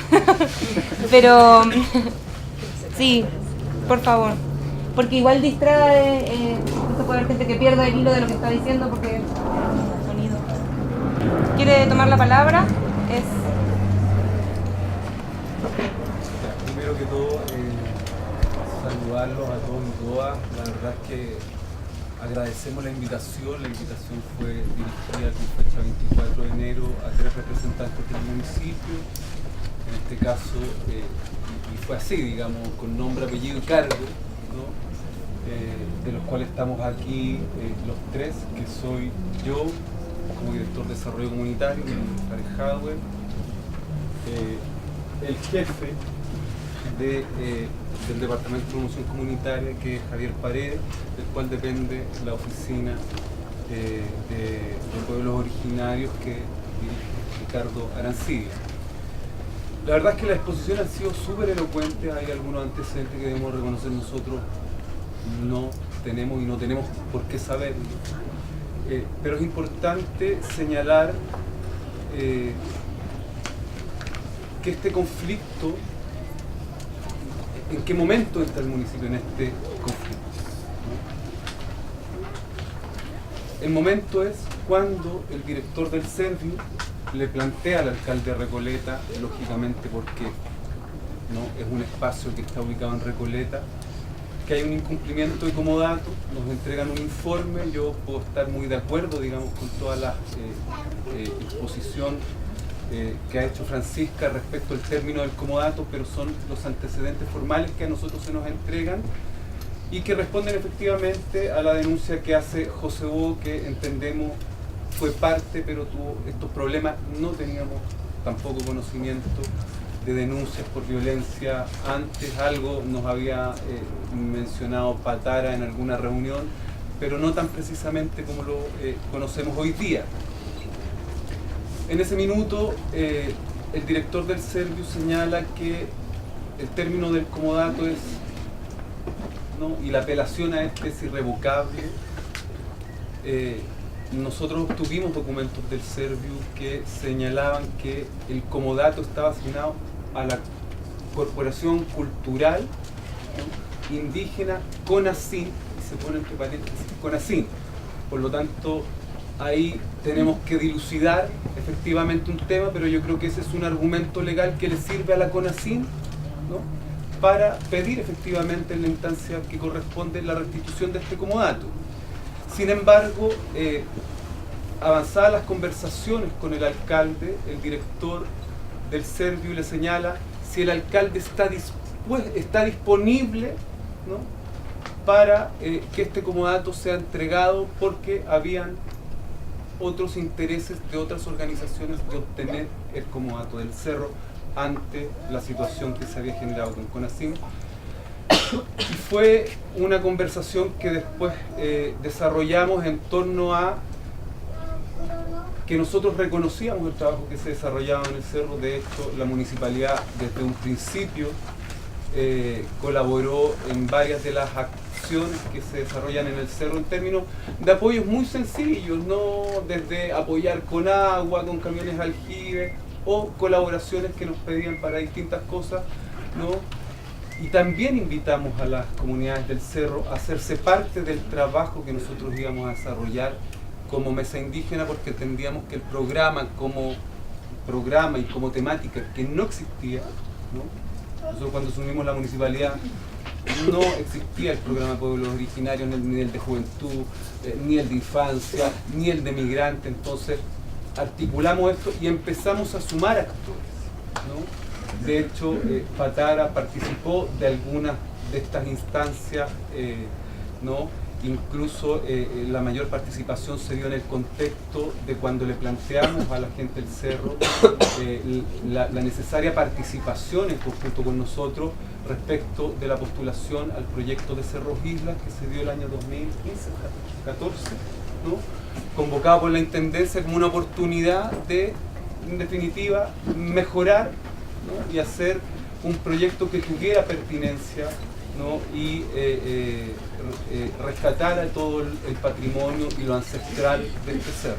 pero sí, por favor, porque igual distrae, incluso puede haber gente que pierda el hilo de lo que está diciendo porque el sonido. ¿Quiere tomar la palabra? Primero que todo, saludarlos a todos y todas. La verdad es que agradecemos la invitación fue dirigida con fecha 24 de enero a 3 representantes del municipio, en este caso, y fue así, digamos, con nombre, apellido y cargo, ¿no? De los cuales estamos aquí los 3, que soy yo, como director de desarrollo comunitario, Tarek Hadwer, el jefe del Departamento de Promoción Comunitaria, que es Javier Paredes, del cual depende la oficina de pueblos originarios que dirige Ricardo Arancibia. La verdad es que la exposición ha sido súper elocuente, hay algunos antecedentes que debemos reconocer nosotros, no tenemos y no tenemos por qué saberlo, pero es importante señalar que este conflicto, ¿en qué momento está el municipio en este conflicto? El momento es cuando el director del Serviu le plantea al alcalde de Recoleta, lógicamente porque ¿no? es un espacio que está ubicado en Recoleta, que hay un incumplimiento de comodato, nos entregan un informe, yo puedo estar muy de acuerdo, digamos, con toda la exposición que ha hecho Francisca respecto al término del comodato, pero son los antecedentes formales que a nosotros se nos entregan y que responden efectivamente a la denuncia que hace José Bo, que entendemos fue parte, pero tuvo estos problemas, no teníamos tampoco conocimiento de denuncias por violencia antes, algo nos había mencionado Patara en alguna reunión, pero no tan precisamente como lo conocemos hoy día. En ese minuto, el director del Serviu señala que el término del comodato es, ¿no? y la apelación a este es irrevocable. Nosotros obtuvimos documentos del Serviu que señalaban que el comodato estaba asignado a la Corporación Cultural, ¿no? Indígena CONACYN, y se pone entre paréntesis CONACYN. Por lo tanto, ahí tenemos que dilucidar efectivamente un tema, pero yo creo que ese es un argumento legal que le sirve a la CONACYN, ¿no? para pedir efectivamente en la instancia que corresponde la restitución de este comodato. Sin embargo, avanzadas las conversaciones con el alcalde, el director del Serviu le señala si el alcalde está disponible, ¿no? para que este comodato sea entregado, porque habían otros intereses de otras organizaciones de obtener el comodato del cerro ante la situación que se había generado con CONACYN. Y fue una conversación que después desarrollamos en torno a que nosotros reconocíamos el trabajo que se desarrollaba en el cerro. De hecho, la municipalidad desde un principio colaboró en varias de las acciones que se desarrollan en el cerro en términos de apoyos muy sencillos, no desde apoyar con agua, con camiones de aljibe, o colaboraciones que nos pedían para distintas cosas, ¿no? Y también invitamos a las comunidades del cerro a hacerse parte del trabajo que nosotros íbamos a desarrollar como mesa indígena, porque entendíamos que el programa como programa y como temática que no existía, ¿no? Nosotros cuando asumimos la municipalidad no existía el programa de pueblos originarios, ni el de juventud, ni el de infancia, ni el de migrante. Entonces articulamos esto y empezamos a sumar actores, ¿no? De hecho, Patara participó de algunas de estas instancias, ¿no? Incluso la mayor participación se dio en el contexto de cuando le planteamos a la gente del Cerro la necesaria participación en conjunto con nosotros respecto de la postulación al proyecto de Cerros Islas que se dio el año 2015-14, ¿no? Convocado por la Intendencia como una oportunidad de, en definitiva, mejorar, ¿no? Y hacer un proyecto que tuviera pertinencia, ¿no? Y rescatar todo el patrimonio y lo ancestral de este cerro.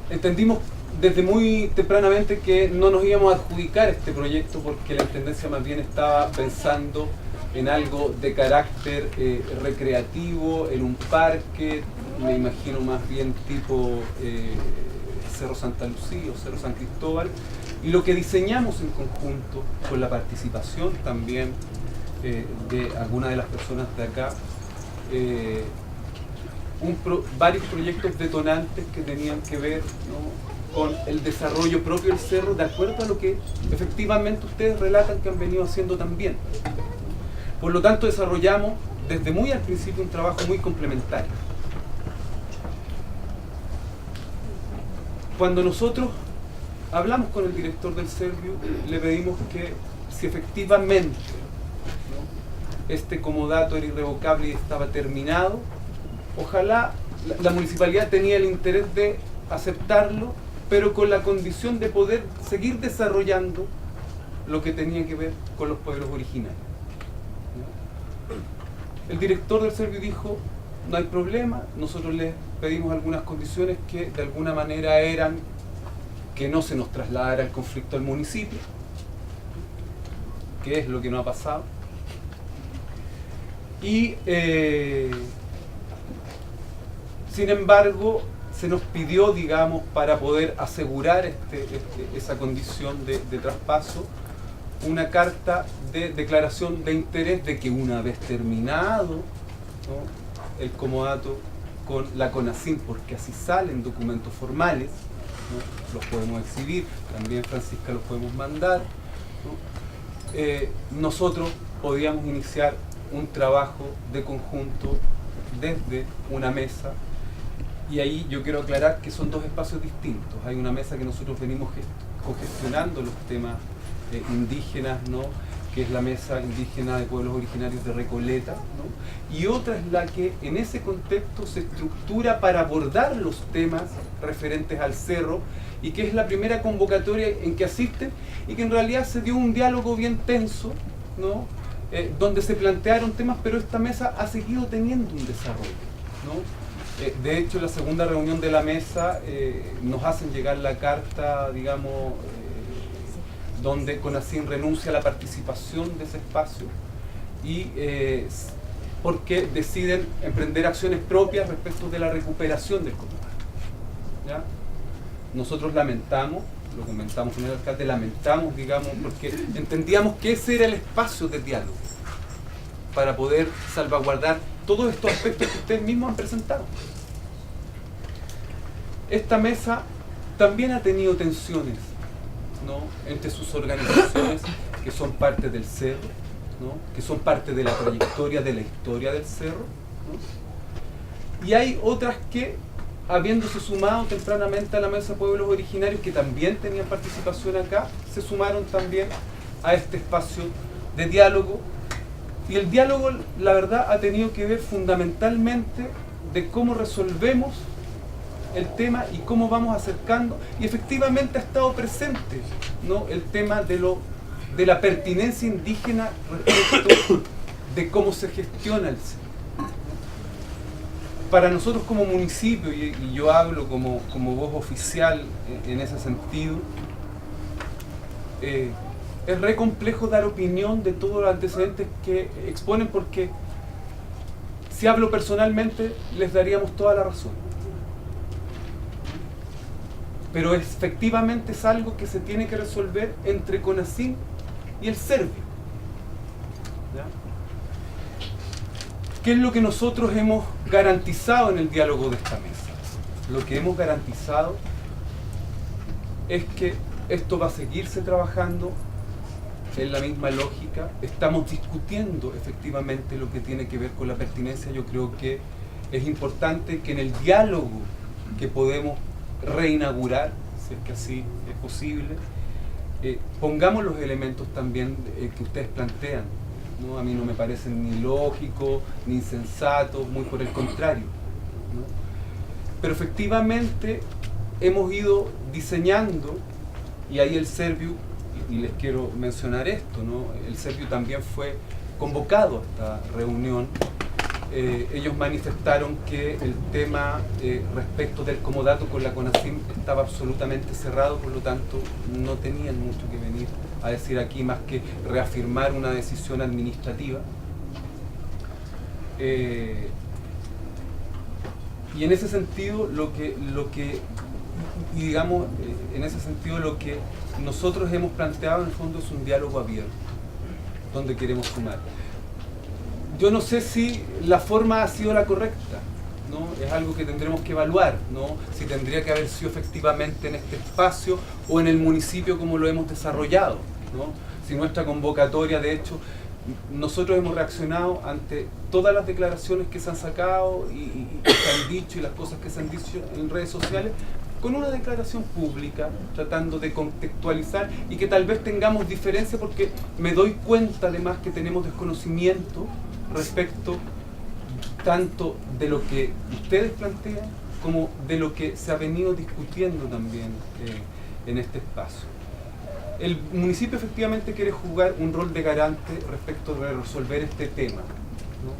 Entendimos desde muy tempranamente que no nos íbamos a adjudicar este proyecto porque la Intendencia más bien estaba pensando en algo de carácter recreativo, en un parque, me imagino más bien tipo Cerro Santa Lucía o Cerro San Cristóbal. Y lo que diseñamos en conjunto, con la participación también de algunas de las personas de acá, varios proyectos detonantes que tenían que ver, ¿no? con el desarrollo propio del cerro, de acuerdo a lo que efectivamente ustedes relatan que han venido haciendo también. Por lo tanto, desarrollamos desde muy al principio un trabajo muy complementario. Cuando nosotros hablamos con el director del Serviu, le pedimos que si efectivamente, ¿no? este comodato era irrevocable y estaba terminado, ojalá la municipalidad tenía el interés de aceptarlo, pero con la condición de poder seguir desarrollando lo que tenía que ver con los pueblos originarios, ¿no? El director del Serviu dijo, no hay problema, nosotros les pedimos algunas condiciones que de alguna manera eran que no se nos trasladara el conflicto al municipio, que es lo que no ha pasado. Y sin embargo, se nos pidió, digamos, para poder asegurar esa condición de traspaso, una carta de declaración de interés de que una vez terminado, ¿no? el comodato con la CONACYM, porque así salen documentos formales, ¿no? Los podemos exhibir, también Francisca los podemos mandar, ¿no? Nosotros podíamos iniciar un trabajo de conjunto desde una mesa, y ahí yo quiero aclarar que son dos espacios distintos. Hay una mesa que nosotros venimos cogestionando los temas indígenas, ¿no? que es la Mesa Indígena de Pueblos Originarios de Recoleta, ¿no? y otra es la que en ese contexto se estructura para abordar los temas referentes al cerro, y que es la primera convocatoria en que asisten, y que en realidad se dio un diálogo bien tenso, ¿no? Donde se plantearon temas, pero esta mesa ha seguido teniendo un desarrollo, ¿no? De hecho, en la segunda reunión de la mesa nos hacen llegar la carta, digamos, donde CONACYM renuncia a la participación de ese espacio y porque deciden emprender acciones propias respecto de la recuperación del comodato, ¿ya? Nosotros lamentamos, lo comentamos con el alcalde, lamentamos, digamos, porque entendíamos que ese era el espacio de diálogo para poder salvaguardar todos estos aspectos que ustedes mismos han presentado. Esta mesa también ha tenido tensiones, ¿no? entre sus organizaciones que son parte del cerro, ¿no? que son parte de la trayectoria, de la historia del cerro, ¿no? y hay otras que, habiéndose sumado tempranamente a la Mesa de Pueblos Originarios, que también tenían participación acá, se sumaron también a este espacio de diálogo. Y el diálogo, la verdad, ha tenido que ver fundamentalmente de cómo resolvemos el tema y cómo vamos acercando, y efectivamente ha estado presente, ¿no? el tema de la pertinencia indígena respecto de cómo se gestiona el cerro. Para nosotros como municipio, y yo hablo como voz oficial en ese sentido, es re complejo dar opinión de todos los antecedentes que exponen, porque si hablo personalmente les daríamos toda la razón. Pero efectivamente es algo que se tiene que resolver entre CONACYM y el Serviu. ¿Qué es lo que nosotros hemos garantizado en el diálogo de esta mesa? Lo que hemos garantizado es que esto va a seguirse trabajando en la misma lógica. Estamos discutiendo efectivamente lo que tiene que ver con la pertinencia. Yo creo que es importante que en el diálogo que podemos reinaugurar, si es que así es posible, pongamos los elementos también que ustedes plantean, ¿no? A mí no me parecen ni lógicos, ni insensatos, muy por el contrario, ¿no? Pero efectivamente hemos ido diseñando, y ahí el Serviu, y les quiero mencionar esto, ¿no? El Serviu también fue convocado a esta reunión. Ellos manifestaron que el tema respecto del comodato con la CONACYM estaba absolutamente cerrado, por lo tanto no tenían mucho que venir a decir aquí más que reafirmar una decisión administrativa. Y en ese sentido lo que nosotros hemos planteado en el fondo es un diálogo abierto, donde queremos sumar. Yo no sé si la forma ha sido la correcta, ¿no? Es algo que tendremos que evaluar, ¿no? Si tendría que haber sido efectivamente en este espacio o en el municipio como lo hemos desarrollado, ¿no? Si nuestra convocatoria, de hecho, nosotros hemos reaccionado ante todas las declaraciones que se han sacado y se han dicho y las cosas que se han dicho en redes sociales, con una declaración pública, tratando de contextualizar y que tal vez tengamos diferencia, porque me doy cuenta además que tenemos desconocimiento respecto tanto de lo que ustedes plantean como de lo que se ha venido discutiendo también en este espacio. El municipio efectivamente quiere jugar un rol de garante respecto de resolver este tema, ¿no?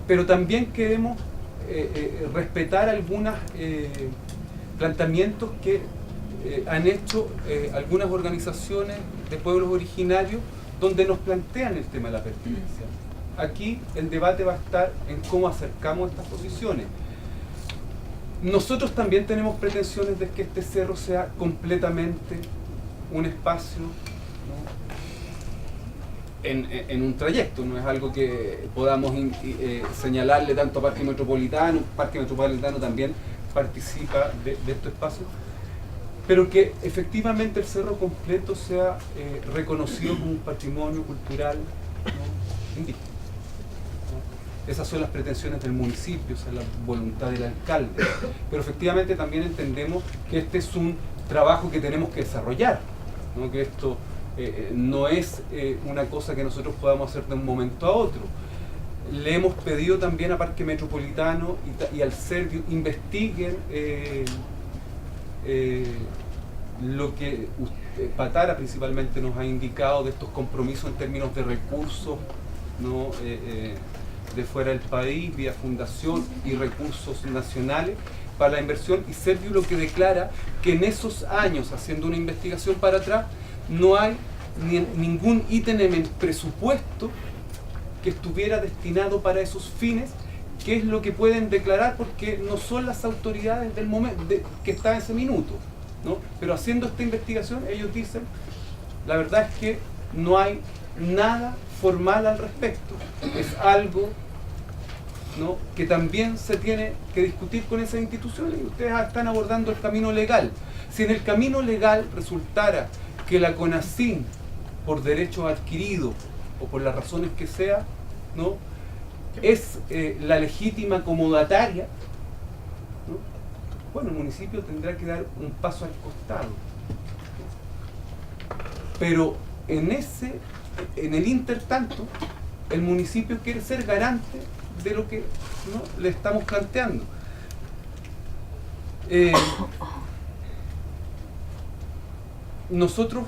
Pero también queremos respetar algunos planteamientos que han hecho algunas organizaciones de pueblos originarios donde nos plantean el tema de la pertinencia. Aquí el debate va a estar en cómo acercamos estas posiciones. Nosotros también tenemos pretensiones de que este cerro sea completamente un espacio, ¿no? en un trayecto, no es algo que podamos señalarle tanto a Parque Metropolitano. Parque Metropolitano también participa de estos espacios, pero que efectivamente el cerro completo sea reconocido como un patrimonio cultural, ¿no? indígena, ¿no? Esas son las pretensiones del municipio, esa es la voluntad del alcalde, pero efectivamente también entendemos que este es un trabajo que tenemos que desarrollar, ¿no? Que esto no es una cosa que nosotros podamos hacer de un momento a otro. Le hemos pedido también a Parque Metropolitano y al Serviu investiguen lo que Patara principalmente nos ha indicado de estos compromisos en términos de recursos, ¿no? De fuera del país, vía fundación y recursos nacionales para la inversión, y Serviu lo que declara que en esos años, haciendo una investigación para atrás, no hay ningún ítem en el presupuesto que estuviera destinado para esos fines, que es lo que pueden declarar porque no son las autoridades del momento que está en ese minuto, ¿no? Pero haciendo esta investigación ellos dicen, la verdad es que no hay nada formal al respecto, es algo, ¿no? que también se tiene que discutir con esas instituciones, y ustedes están abordando el camino legal. Si en el camino legal resultara que la CONACYM, por derecho adquirido o por las razones que sea, ¿no? es la legítima comodataria, ¿no? bueno, el municipio tendrá que dar un paso al costado. Pero en el intertanto, el municipio quiere ser garante de lo que, ¿no? le estamos planteando. Nosotros,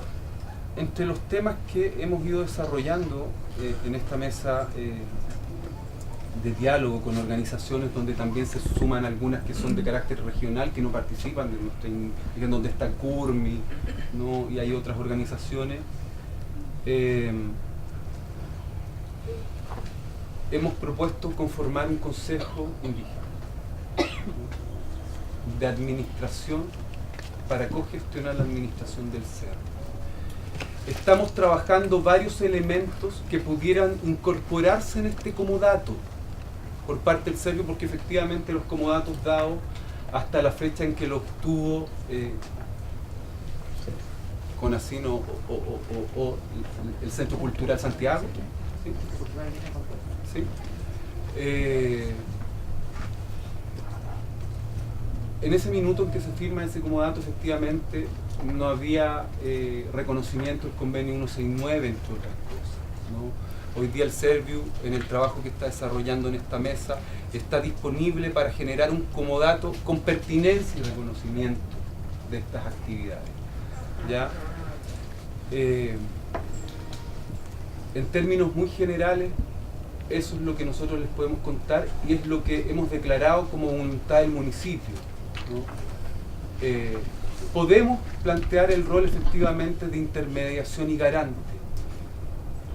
entre los temas que hemos ido desarrollando en esta mesa de diálogo con organizaciones donde también se suman algunas que son de carácter regional, que no participan, donde está CURMI, ¿no? y hay otras organizaciones, hemos propuesto conformar un consejo indígena de administración para cogestionar la administración del cerro. estamos trabajando varios elementos que pudieran incorporarse en este comodato por parte del Servio, porque efectivamente los comodatos dados hasta la fecha en que lo obtuvo CONACYT o el Centro Cultural Santiago, ¿sí? ¿Sí? En ese minuto en que se firma ese comodato, efectivamente no había reconocimiento del convenio 169, entre otras cosas, ¿no? Hoy día el Serviu, en el trabajo que está desarrollando en esta mesa, está disponible para generar un comodato con pertinencia y reconocimiento de estas actividades, ¿ya? En términos muy generales, eso es lo que nosotros les podemos contar y es lo que hemos declarado como voluntad del municipio, ¿no? Podemos plantear el rol efectivamente de intermediación y garante.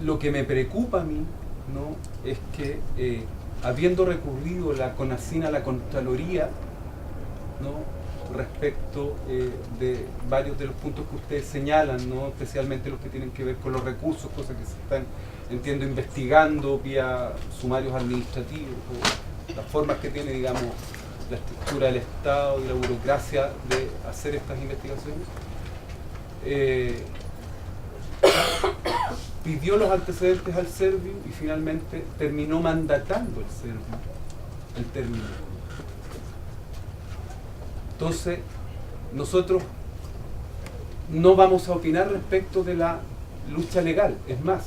Lo que me preocupa a mí, ¿no?, es que habiendo recurrido la CONACYT a la Contraloría, ¿no?, respecto de varios de los puntos que ustedes señalan, ¿no?, especialmente los que tienen que ver con los recursos, cosas que se están, entiendo, investigando vía sumarios administrativos, o las formas que tiene, digamos, la estructura del Estado y la burocracia de hacer estas investigaciones, pidió los antecedentes al Serviu y finalmente terminó mandatando el Serviu el término. Entonces, nosotros no vamos a opinar respecto de la lucha legal. Es más,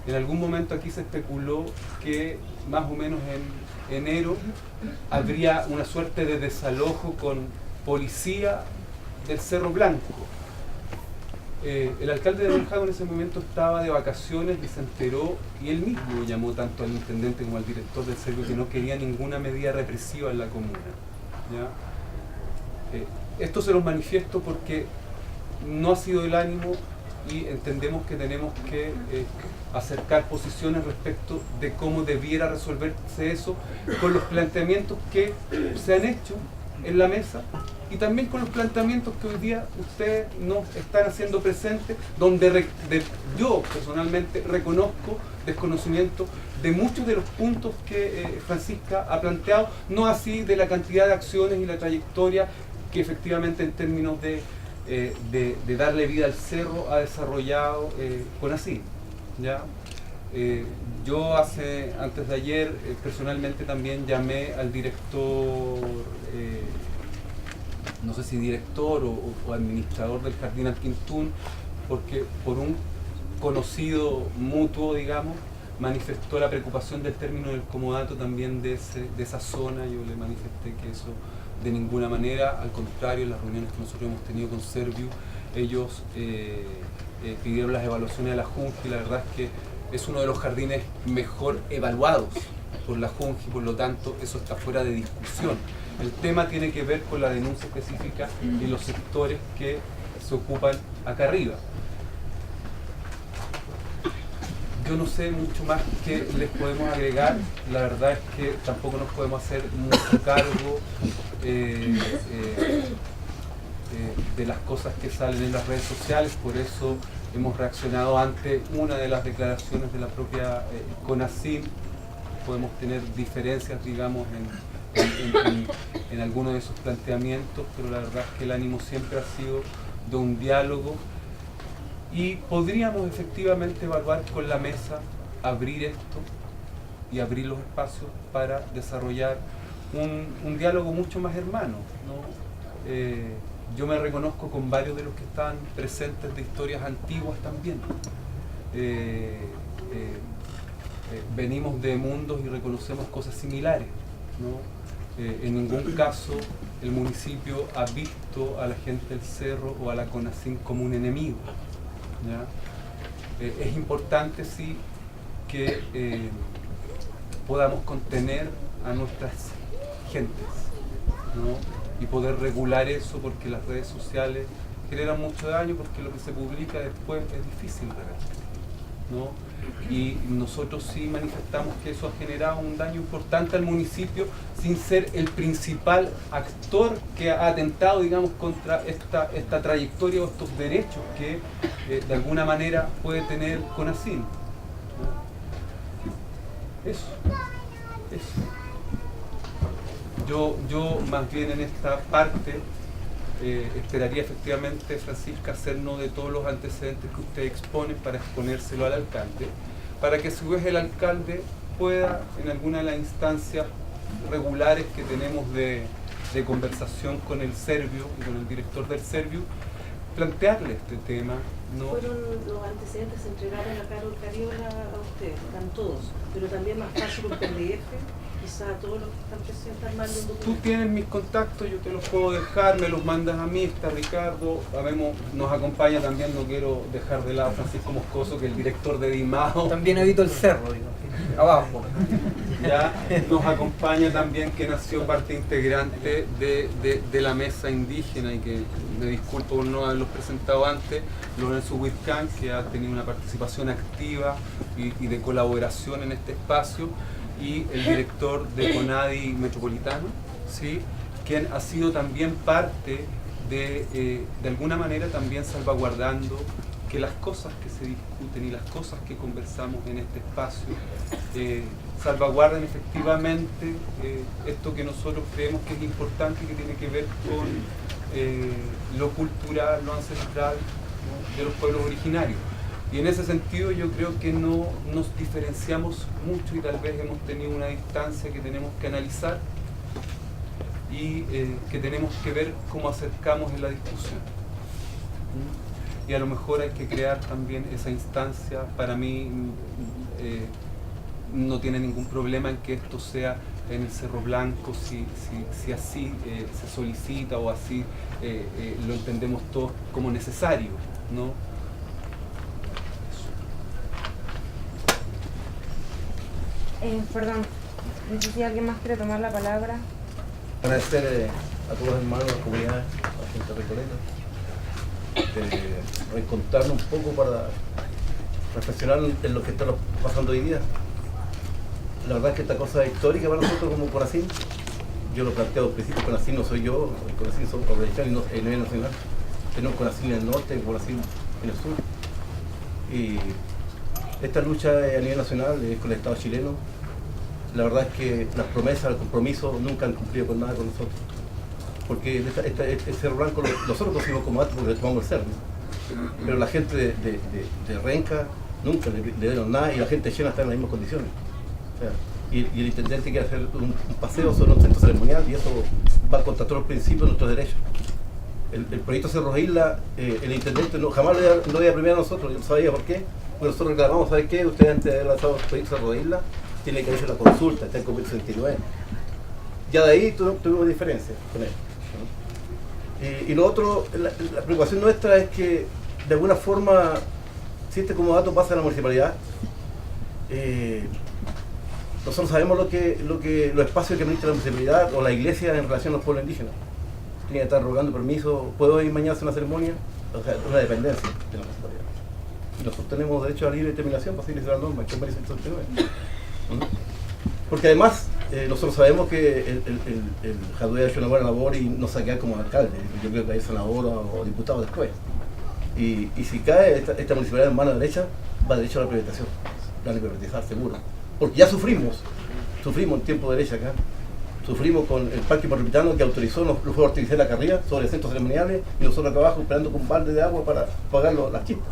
en algún momento aquí se especuló que más o menos en enero habría una suerte de desalojo con policía del Cerro Blanco. El alcalde de Rancagua en ese momento estaba de vacaciones y se enteró, y él mismo llamó tanto al intendente como al director del Servio que no quería ninguna medida represiva en la comuna, ¿ya? Esto se los manifiesto porque no ha sido el ánimo y entendemos que tenemos que acercar posiciones respecto de cómo debiera resolverse eso con los planteamientos que se han hecho en la mesa y también con los planteamientos que hoy día ustedes nos están haciendo presentes, donde yo personalmente reconozco desconocimiento de muchos de los puntos que Francisca ha planteado, no así de la cantidad de acciones y la trayectoria que efectivamente en términos de darle vida al cerro ha desarrollado CONACYT, ¿ya? Yo antes de ayer personalmente también llamé al director, no sé si director o administrador del Jardín Alquintún, porque por un conocido mutuo, digamos, manifestó la preocupación del término del comodato también de esa zona. Yo le manifesté que eso de ninguna manera, al contrario, en las reuniones que nosotros hemos tenido con Serviu, ellos pidieron las evaluaciones de la Junji y la verdad es que es uno de los jardines mejor evaluados por la Junji, por lo tanto eso está fuera de discusión. El tema tiene que ver con la denuncia específica y los sectores que se ocupan acá arriba. Yo no sé mucho más que les podemos agregar, la verdad es que tampoco nos podemos hacer mucho cargo de las cosas que salen en las redes sociales, por eso hemos reaccionado ante una de las declaraciones de la propia CONACYT. Podemos tener diferencias, digamos, en algunos de esos planteamientos, pero la verdad es que el ánimo siempre ha sido de un diálogo y podríamos efectivamente evaluar con la mesa abrir esto y abrir los espacios para desarrollar un diálogo mucho más hermano, ¿no? Yo me reconozco con varios de los que están presentes de historias antiguas también. Venimos de mundos y reconocemos cosas similares, ¿no? En ningún caso el municipio ha visto a la gente del cerro o a la CONACYT como un enemigo, ¿ya? Es importante, sí, que podamos contener a nuestras gentes, ¿no? Y poder regular eso, porque las redes sociales generan mucho daño, porque lo que se publica después es difícil de ver, ¿no? y nosotros sí manifestamos que eso ha generado un daño importante al municipio sin ser el principal actor que ha atentado, digamos, contra esta trayectoria o estos derechos que de alguna manera puede tener CONACYT. Eso. Yo más bien en esta parte esperaría efectivamente, Francisca, hacernos de todos los antecedentes que usted expone para exponérselo al alcalde, para que a su vez el alcalde pueda, en alguna de las instancias regulares que tenemos de conversación con el Servio y con el director del Servio, plantearle este tema. ¿No? Fueron los antecedentes, se entregaron a Carol Cariola a ustedes, están todos, pero también más fácil un PDF, quizá a todos los que están presentes manden un documento. Tú tienes mis contactos, yo te los puedo dejar, me los mandas a mí, está Ricardo, nos acompaña también, no quiero dejar de lado Francisco Moscoso, que es el director de Dimao. También habito el cerro, digo, abajo. Ya nos acompaña también, que nació parte integrante de la mesa indígena, y que me disculpo por no haberlos presentado antes, Lorenzo Huizcán, que ha tenido una participación activa y de colaboración en este espacio, y el director de CONADI Metropolitano, ¿sí?, quien ha sido también parte de alguna manera también salvaguardando que las cosas que se discuten y las cosas que conversamos en este espacio salvaguarden efectivamente esto que nosotros creemos que es importante y que tiene que ver con lo cultural, lo ancestral, ¿no?, de los pueblos originarios. Y en ese sentido yo creo que no nos diferenciamos mucho y tal vez hemos tenido una distancia que tenemos que analizar y que tenemos que ver cómo acercamos en la discusión. Y a lo mejor hay que crear también esa instancia. Para mí no tiene ningún problema en que esto sea en el Cerro Blanco, si así se solicita o así lo entendemos todos como necesario, ¿no? Perdón, no sé si alguien más quiere tomar la palabra. Agradecer a todos los hermanos de la comunidad, a la gente recoleta, reencontrarnos un poco para reflexionar en lo que está pasando hoy día. La verdad es que esta cosa es histórica para nosotros como CONACYT. Yo lo planteo al principio, CONACYT no soy yo, el CONACYT son organizaciones a nivel nacional. Tenemos CONACYT en el norte y CONACYT en el sur. Y esta lucha a nivel nacional es con el Estado chileno. La verdad es que las promesas, los compromisos nunca han cumplido con nada con nosotros. Porque el Cerro Blanco nosotros lo pusimos como acto porque le tomamos el cerro, ¿no? Pero la gente de Renca nunca le dieron nada y la gente llena está en las mismas condiciones. O sea, y el intendente quiere hacer un paseo sobre un centro ceremonial y eso va contra todos los principios de nuestros derechos. El proyecto Cerro Isla, el intendente jamás lo había premiado a nosotros, yo sabía por qué. Porque nosotros reclamamos, ¿sabes qué? Usted antes de haber lanzado el proyecto Cerro Isla tiene que hacer la consulta, está en convenio 69. Ya de ahí tuvimos diferencias con él, ¿no? Y lo otro, la preocupación nuestra es que de alguna forma, si este comodato pasa a la municipalidad, nosotros sabemos los espacios que administra la municipalidad o la iglesia en relación a los pueblos indígenas. Tiene que estar rogando permiso, ¿puedo ir mañana a hacer una ceremonia? O sea, una dependencia de la municipalidad. Y nosotros tenemos derecho a libre determinación para seguir la norma, que es 169. Porque además, nosotros sabemos que el Jadwe ha hecho una buena labor y no se va a quedar como alcalde. Yo creo que hay senador o diputado después. Y si cae esta municipalidad en mano derecha, va derecho a la privatización. La van a privatizar, seguro. Porque ya sufrimos en tiempo de derecha acá. Sufrimos con el Parque Metropolitano que autorizó los fuegos artificiales de la carrilla sobre centros ceremoniales y nosotros acá abajo esperando con un balde de agua para pagar las chispas.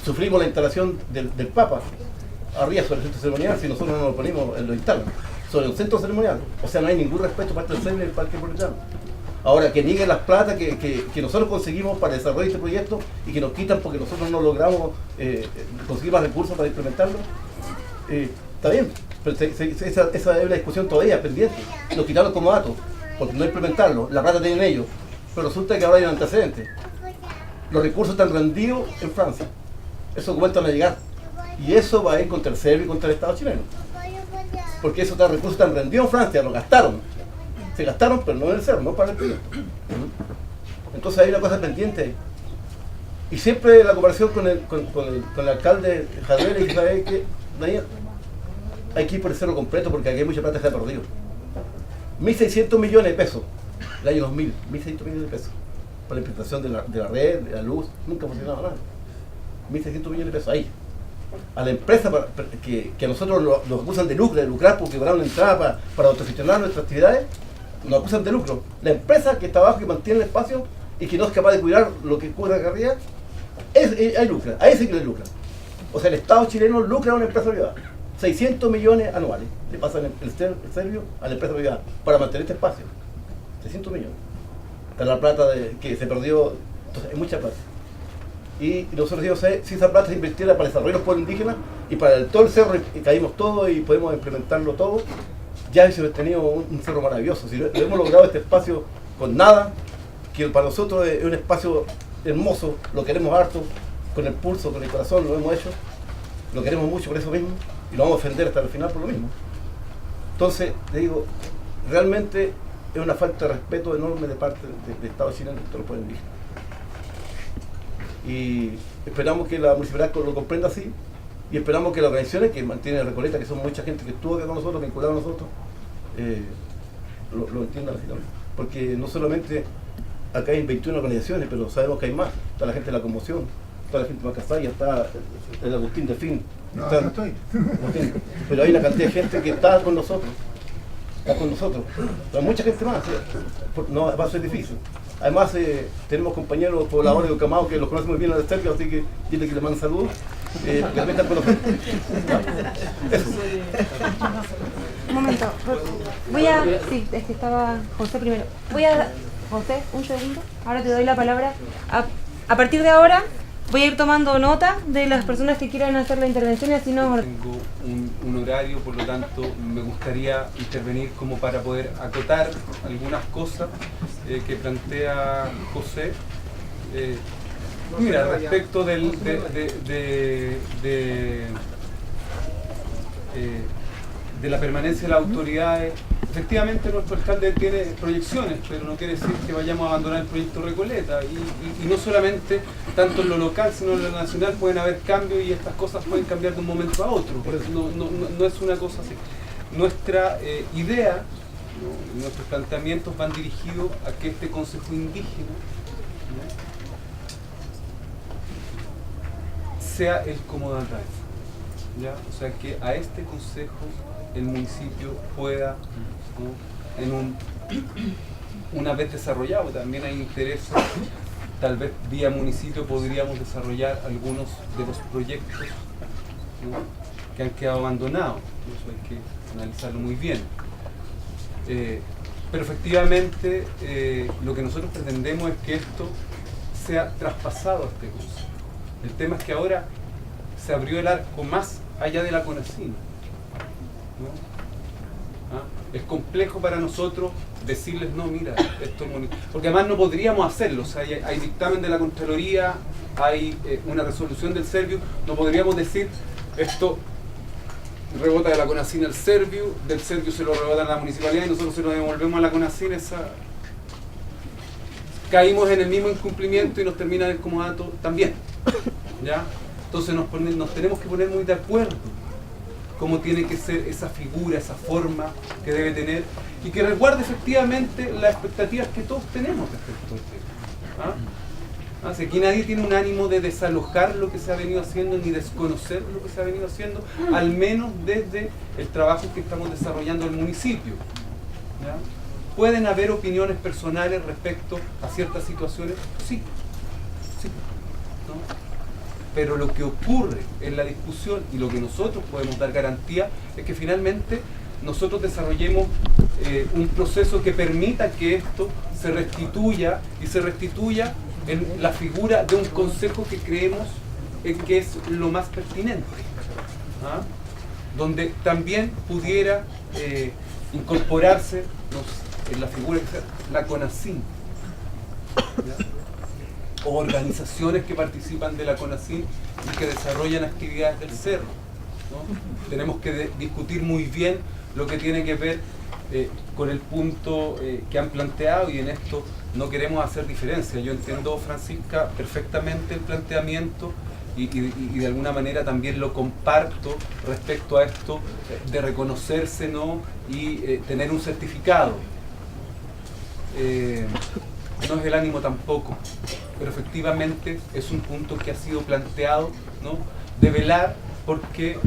Sufrimos la instalación del Papa arriba sobre el centro ceremonial, si nosotros no lo ponemos, lo instalan sobre un centro ceremonial. O sea, no hay ningún respeto para el CERN y el Parque Metropolitano. Ahora, que nieguen las plata que nosotros conseguimos para desarrollar este proyecto y que nos quitan porque nosotros no logramos conseguir más recursos para implementarlo, está bien, pero esa es la discusión todavía pendiente. Nos quitaron como datos porque no implementarlo, la plata tienen ellos, pero resulta que ahora hay un antecedente. Los recursos están rendidos en Francia, esos documentos van a llegar y eso va a ir contra el Servio y contra el Estado chileno, porque esos recursos están rendidos en Francia, los gastaron. Se gastaron, pero no en el cerro, no para el proyecto. Entonces hay una cosa pendiente ahí. Y siempre la comparación con el alcalde Javier y sabe que Daniel, hay que ir por el cerro completo porque aquí hay mucha plata que se ha perdido. 1.600 millones de pesos, el año 2000, 1.600 millones de pesos, para la implementación de la red, de la luz, nunca funcionaba nada. 1.600 millones de pesos ahí. A la empresa que a nosotros nos acusan de lucrar porque cobraron una entrada para autogestionar nuestras actividades, nos acusan de lucro. La empresa que está abajo, que mantiene el espacio y que no es capaz de cuidar lo que cubre la carrera, ahí lucra, ahí sí que le lucra. O sea, el Estado chileno lucra a una empresa privada. 600 millones anuales le pasan el serbio a la empresa privada para mantener este espacio. 600 millones. Está la plata que se perdió, entonces hay mucha plata. Y nosotros decimos, si esa plata se invirtiera para el desarrollo de los pueblos indígenas y para todo el cerro, y caímos todo y podemos implementarlo todo, ya hubiésemos tenido un cerro maravilloso. Si lo hemos logrado este espacio con nada, que para nosotros es un espacio hermoso, lo queremos harto, con el pulso, con el corazón, lo hemos hecho, lo queremos mucho por eso mismo, y lo vamos a defender hasta el final por lo mismo. Entonces, le digo, realmente es una falta de respeto enorme de parte del Estado chileno y de todos los pueblos indígenas. Y esperamos que la municipalidad lo comprenda así, y esperamos que las organizaciones que mantienen Recoleta, que son mucha gente que estuvo acá con nosotros, vinculada a nosotros, lo entiendan así también. Porque no solamente acá hay 21 organizaciones, pero sabemos que hay más. Está la gente de la conmoción, está la gente de Macasaya, está el Agustín de Fin. No, está, no estoy. Pero hay una cantidad de gente que está con nosotros. Está con nosotros. Pero hay mucha gente más. No, va a ser difícil. Además, tenemos compañeros pobladores de Ucamao que los conocen muy bien a la Serbia, así que dile que le manden saludos. Que también están con nosotros. Eso. Un momento. Sí, es que estaba José primero. José, un segundo. Ahora te doy la palabra. A partir de ahora voy a ir tomando nota de las personas que quieran hacer la intervención y así no... Tengo un horario, por lo tanto me gustaría intervenir como para poder acotar algunas cosas que plantea José. Mira, respecto de la permanencia de las autoridades, efectivamente nuestro alcalde tiene proyecciones, pero no quiere decir que vayamos a abandonar el proyecto Recoleta. Y no solamente tanto en lo local, sino en lo nacional pueden haber cambios y estas cosas pueden cambiar de un momento a otro. No es una cosa así. Nuestra idea, nuestros planteamientos van dirigidos a que este Consejo Indígena sea el comodatario, ¿ya? O sea, que a este consejo el municipio pueda, ¿no? Una vez desarrollado, también hay interés, tal vez vía municipio podríamos desarrollar algunos de los proyectos, ¿no? Que han quedado abandonados. Eso hay que analizarlo muy bien. Pero efectivamente lo que nosotros pretendemos es que esto sea traspasado a este consejo. El tema es que ahora se abrió el arco más allá de la CONACYM, ¿no? Es complejo para nosotros decirles, no, mira, esto es bonito, porque además no podríamos hacerlo. O sea, hay dictamen de la Contraloría, hay una resolución del Serviu, no podríamos decir esto rebota de la CONACYM al Serviu, del Serviu se lo rebota a la municipalidad y nosotros se lo devolvemos a la CONACYM. Caímos en el mismo incumplimiento y nos termina el comodato también, ¿ya? Entonces nos tenemos que poner muy de acuerdo cómo tiene que ser esa figura, esa forma que debe tener y que resguarde efectivamente las expectativas que todos tenemos respecto al tema. Así que aquí nadie tiene un ánimo de desalojar lo que se ha venido haciendo ni desconocer lo que se ha venido haciendo, al menos desde el trabajo que estamos desarrollando en el municipio, ¿ya? ¿Pueden haber opiniones personales respecto a ciertas situaciones? Sí, ¿no? Pero lo que ocurre en la discusión y lo que nosotros podemos dar garantía es que finalmente nosotros desarrollemos un proceso que permita que esto se restituya y se restituya en la figura de un consejo que creemos que es lo más pertinente, donde también pudiera incorporarse en la figura de la CONACYM, ¿ya? O organizaciones que participan de la CONACYM y que desarrollan actividades del cerro, ¿no? Tenemos que discutir muy bien lo que tiene que ver con el punto que han planteado, y en esto no queremos hacer diferencia. Yo entiendo, Francisca, perfectamente el planteamiento y de alguna manera también lo comparto respecto a esto de reconocerse, ¿no? Y tener un certificado. No es el ánimo tampoco, pero efectivamente es un punto que ha sido planteado, ¿no? De velar porque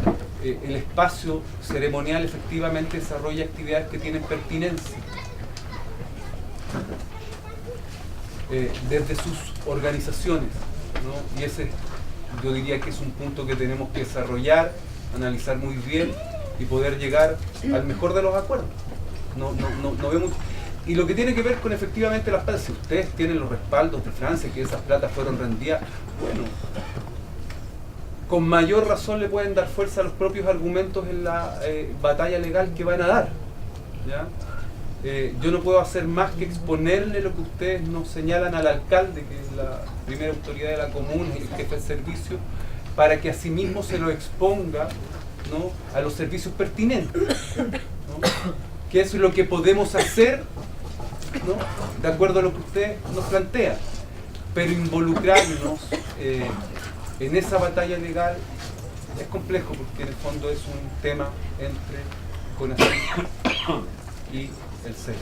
el espacio ceremonial efectivamente desarrolla actividades que tienen pertinencia desde sus organizaciones, ¿no? Y ese yo diría que es un punto que tenemos que desarrollar, analizar muy bien y poder llegar al mejor de los acuerdos. No vemos. Y lo que tiene que ver con efectivamente las plazas, si ustedes tienen los respaldos de Francia, que esas platas fueron rendidas, bueno, con mayor razón le pueden dar fuerza a los propios argumentos en la batalla legal que van a dar, ¿ya? Yo no puedo hacer más que exponerle lo que ustedes nos señalan al alcalde, que es la primera autoridad de la comuna y el jefe de servicio, para que asimismo se lo exponga, ¿no? A los servicios pertinentes, ¿no? Que es lo que podemos hacer, ¿no? De acuerdo a lo que usted nos plantea, pero involucrarnos en esa batalla legal es complejo, porque en el fondo es un tema entre CONACYT y el CEL.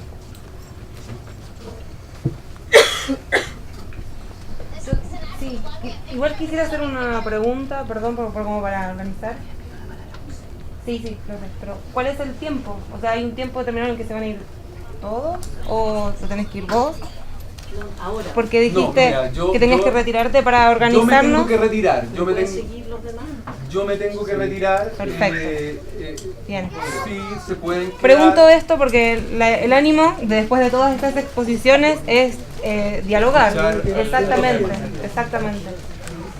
Sí, igual quisiera hacer una pregunta, perdón, como para organizar. Sí, pero ¿cuál es el tiempo? O sea, ¿hay un tiempo determinado en el que se van a ir todos? ¿O te tenés que ir vos? Ahora. Porque dijiste No, mira, que tenías que retirarte para organizarnos. Yo me tengo que retirar. seguir los demás? Yo me tengo que retirar. Perfecto. Bien. Sí, se pueden quedar. Pregunto esto porque el ánimo, después de todas estas exposiciones, es dialogar. Exactamente.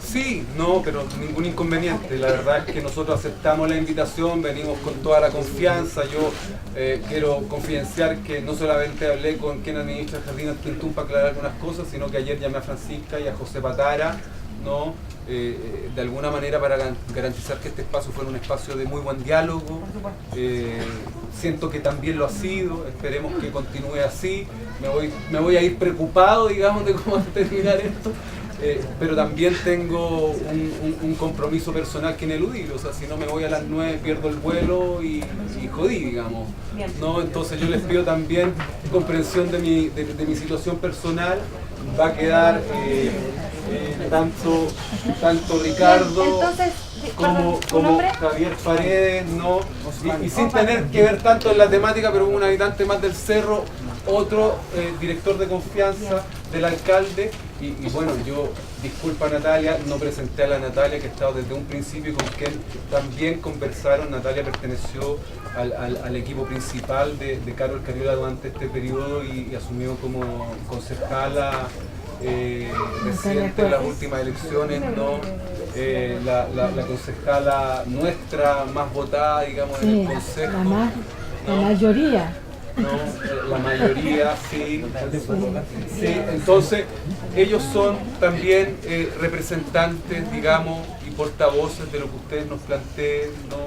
Sí, no, pero ningún inconveniente. La verdad es que nosotros aceptamos la invitación, venimos con toda la confianza. Yo quiero confidenciar que no solamente hablé con quien administra el Jardín Antintún para aclarar algunas cosas, sino que ayer llamé a Francisca y a José Patara, ¿no? De alguna manera para garantizar que este espacio fuera un espacio de muy buen diálogo. Siento que también lo ha sido, esperemos que continúe así. Me voy a ir preocupado, digamos, de cómo va a terminar esto. Pero también tengo un compromiso personal que ineludible, o sea, si no me voy a las 9 pierdo el vuelo y jodí, digamos, ¿no? Entonces yo les pido también comprensión de mi situación personal. Va a quedar tanto Ricardo Entonces, como Javier Paredes, ¿no? Y sin tener que ver tanto en la temática, pero un habitante más del cerro, otro director de confianza del alcalde. Y bueno, yo, disculpa Natalia, no presenté a la Natalia, que ha estado desde un principio y con quien también conversaron. Natalia perteneció al equipo principal de Carol Cariola durante este periodo y asumió como concejala reciente en las últimas elecciones, ¿no? La concejala nuestra más votada, digamos, en el consejo. La mayoría. ¿No? La mayoría, sí. Entonces, ellos son también representantes, digamos, y portavoces de lo que ustedes nos planteen, ¿no?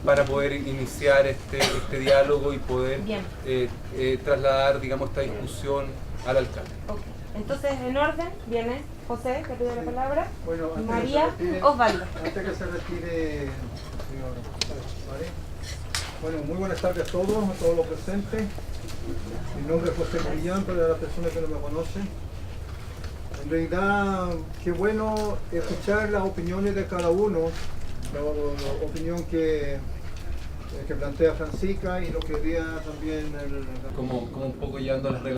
Para poder iniciar este diálogo y poder trasladar, digamos, esta discusión al alcalde. Okay. Entonces, en orden, viene José, que pide la palabra, Bueno, y María, Osvaldo. Antes que se retire, señor ¿vale? Bueno, muy buenas tardes a todos los presentes. Mi nombre es José Millán, para las personas que no me conocen. En realidad, qué bueno escuchar las opiniones de cada uno, la opinión que plantea Francisca y lo que diría también como un poco llevando las reglas.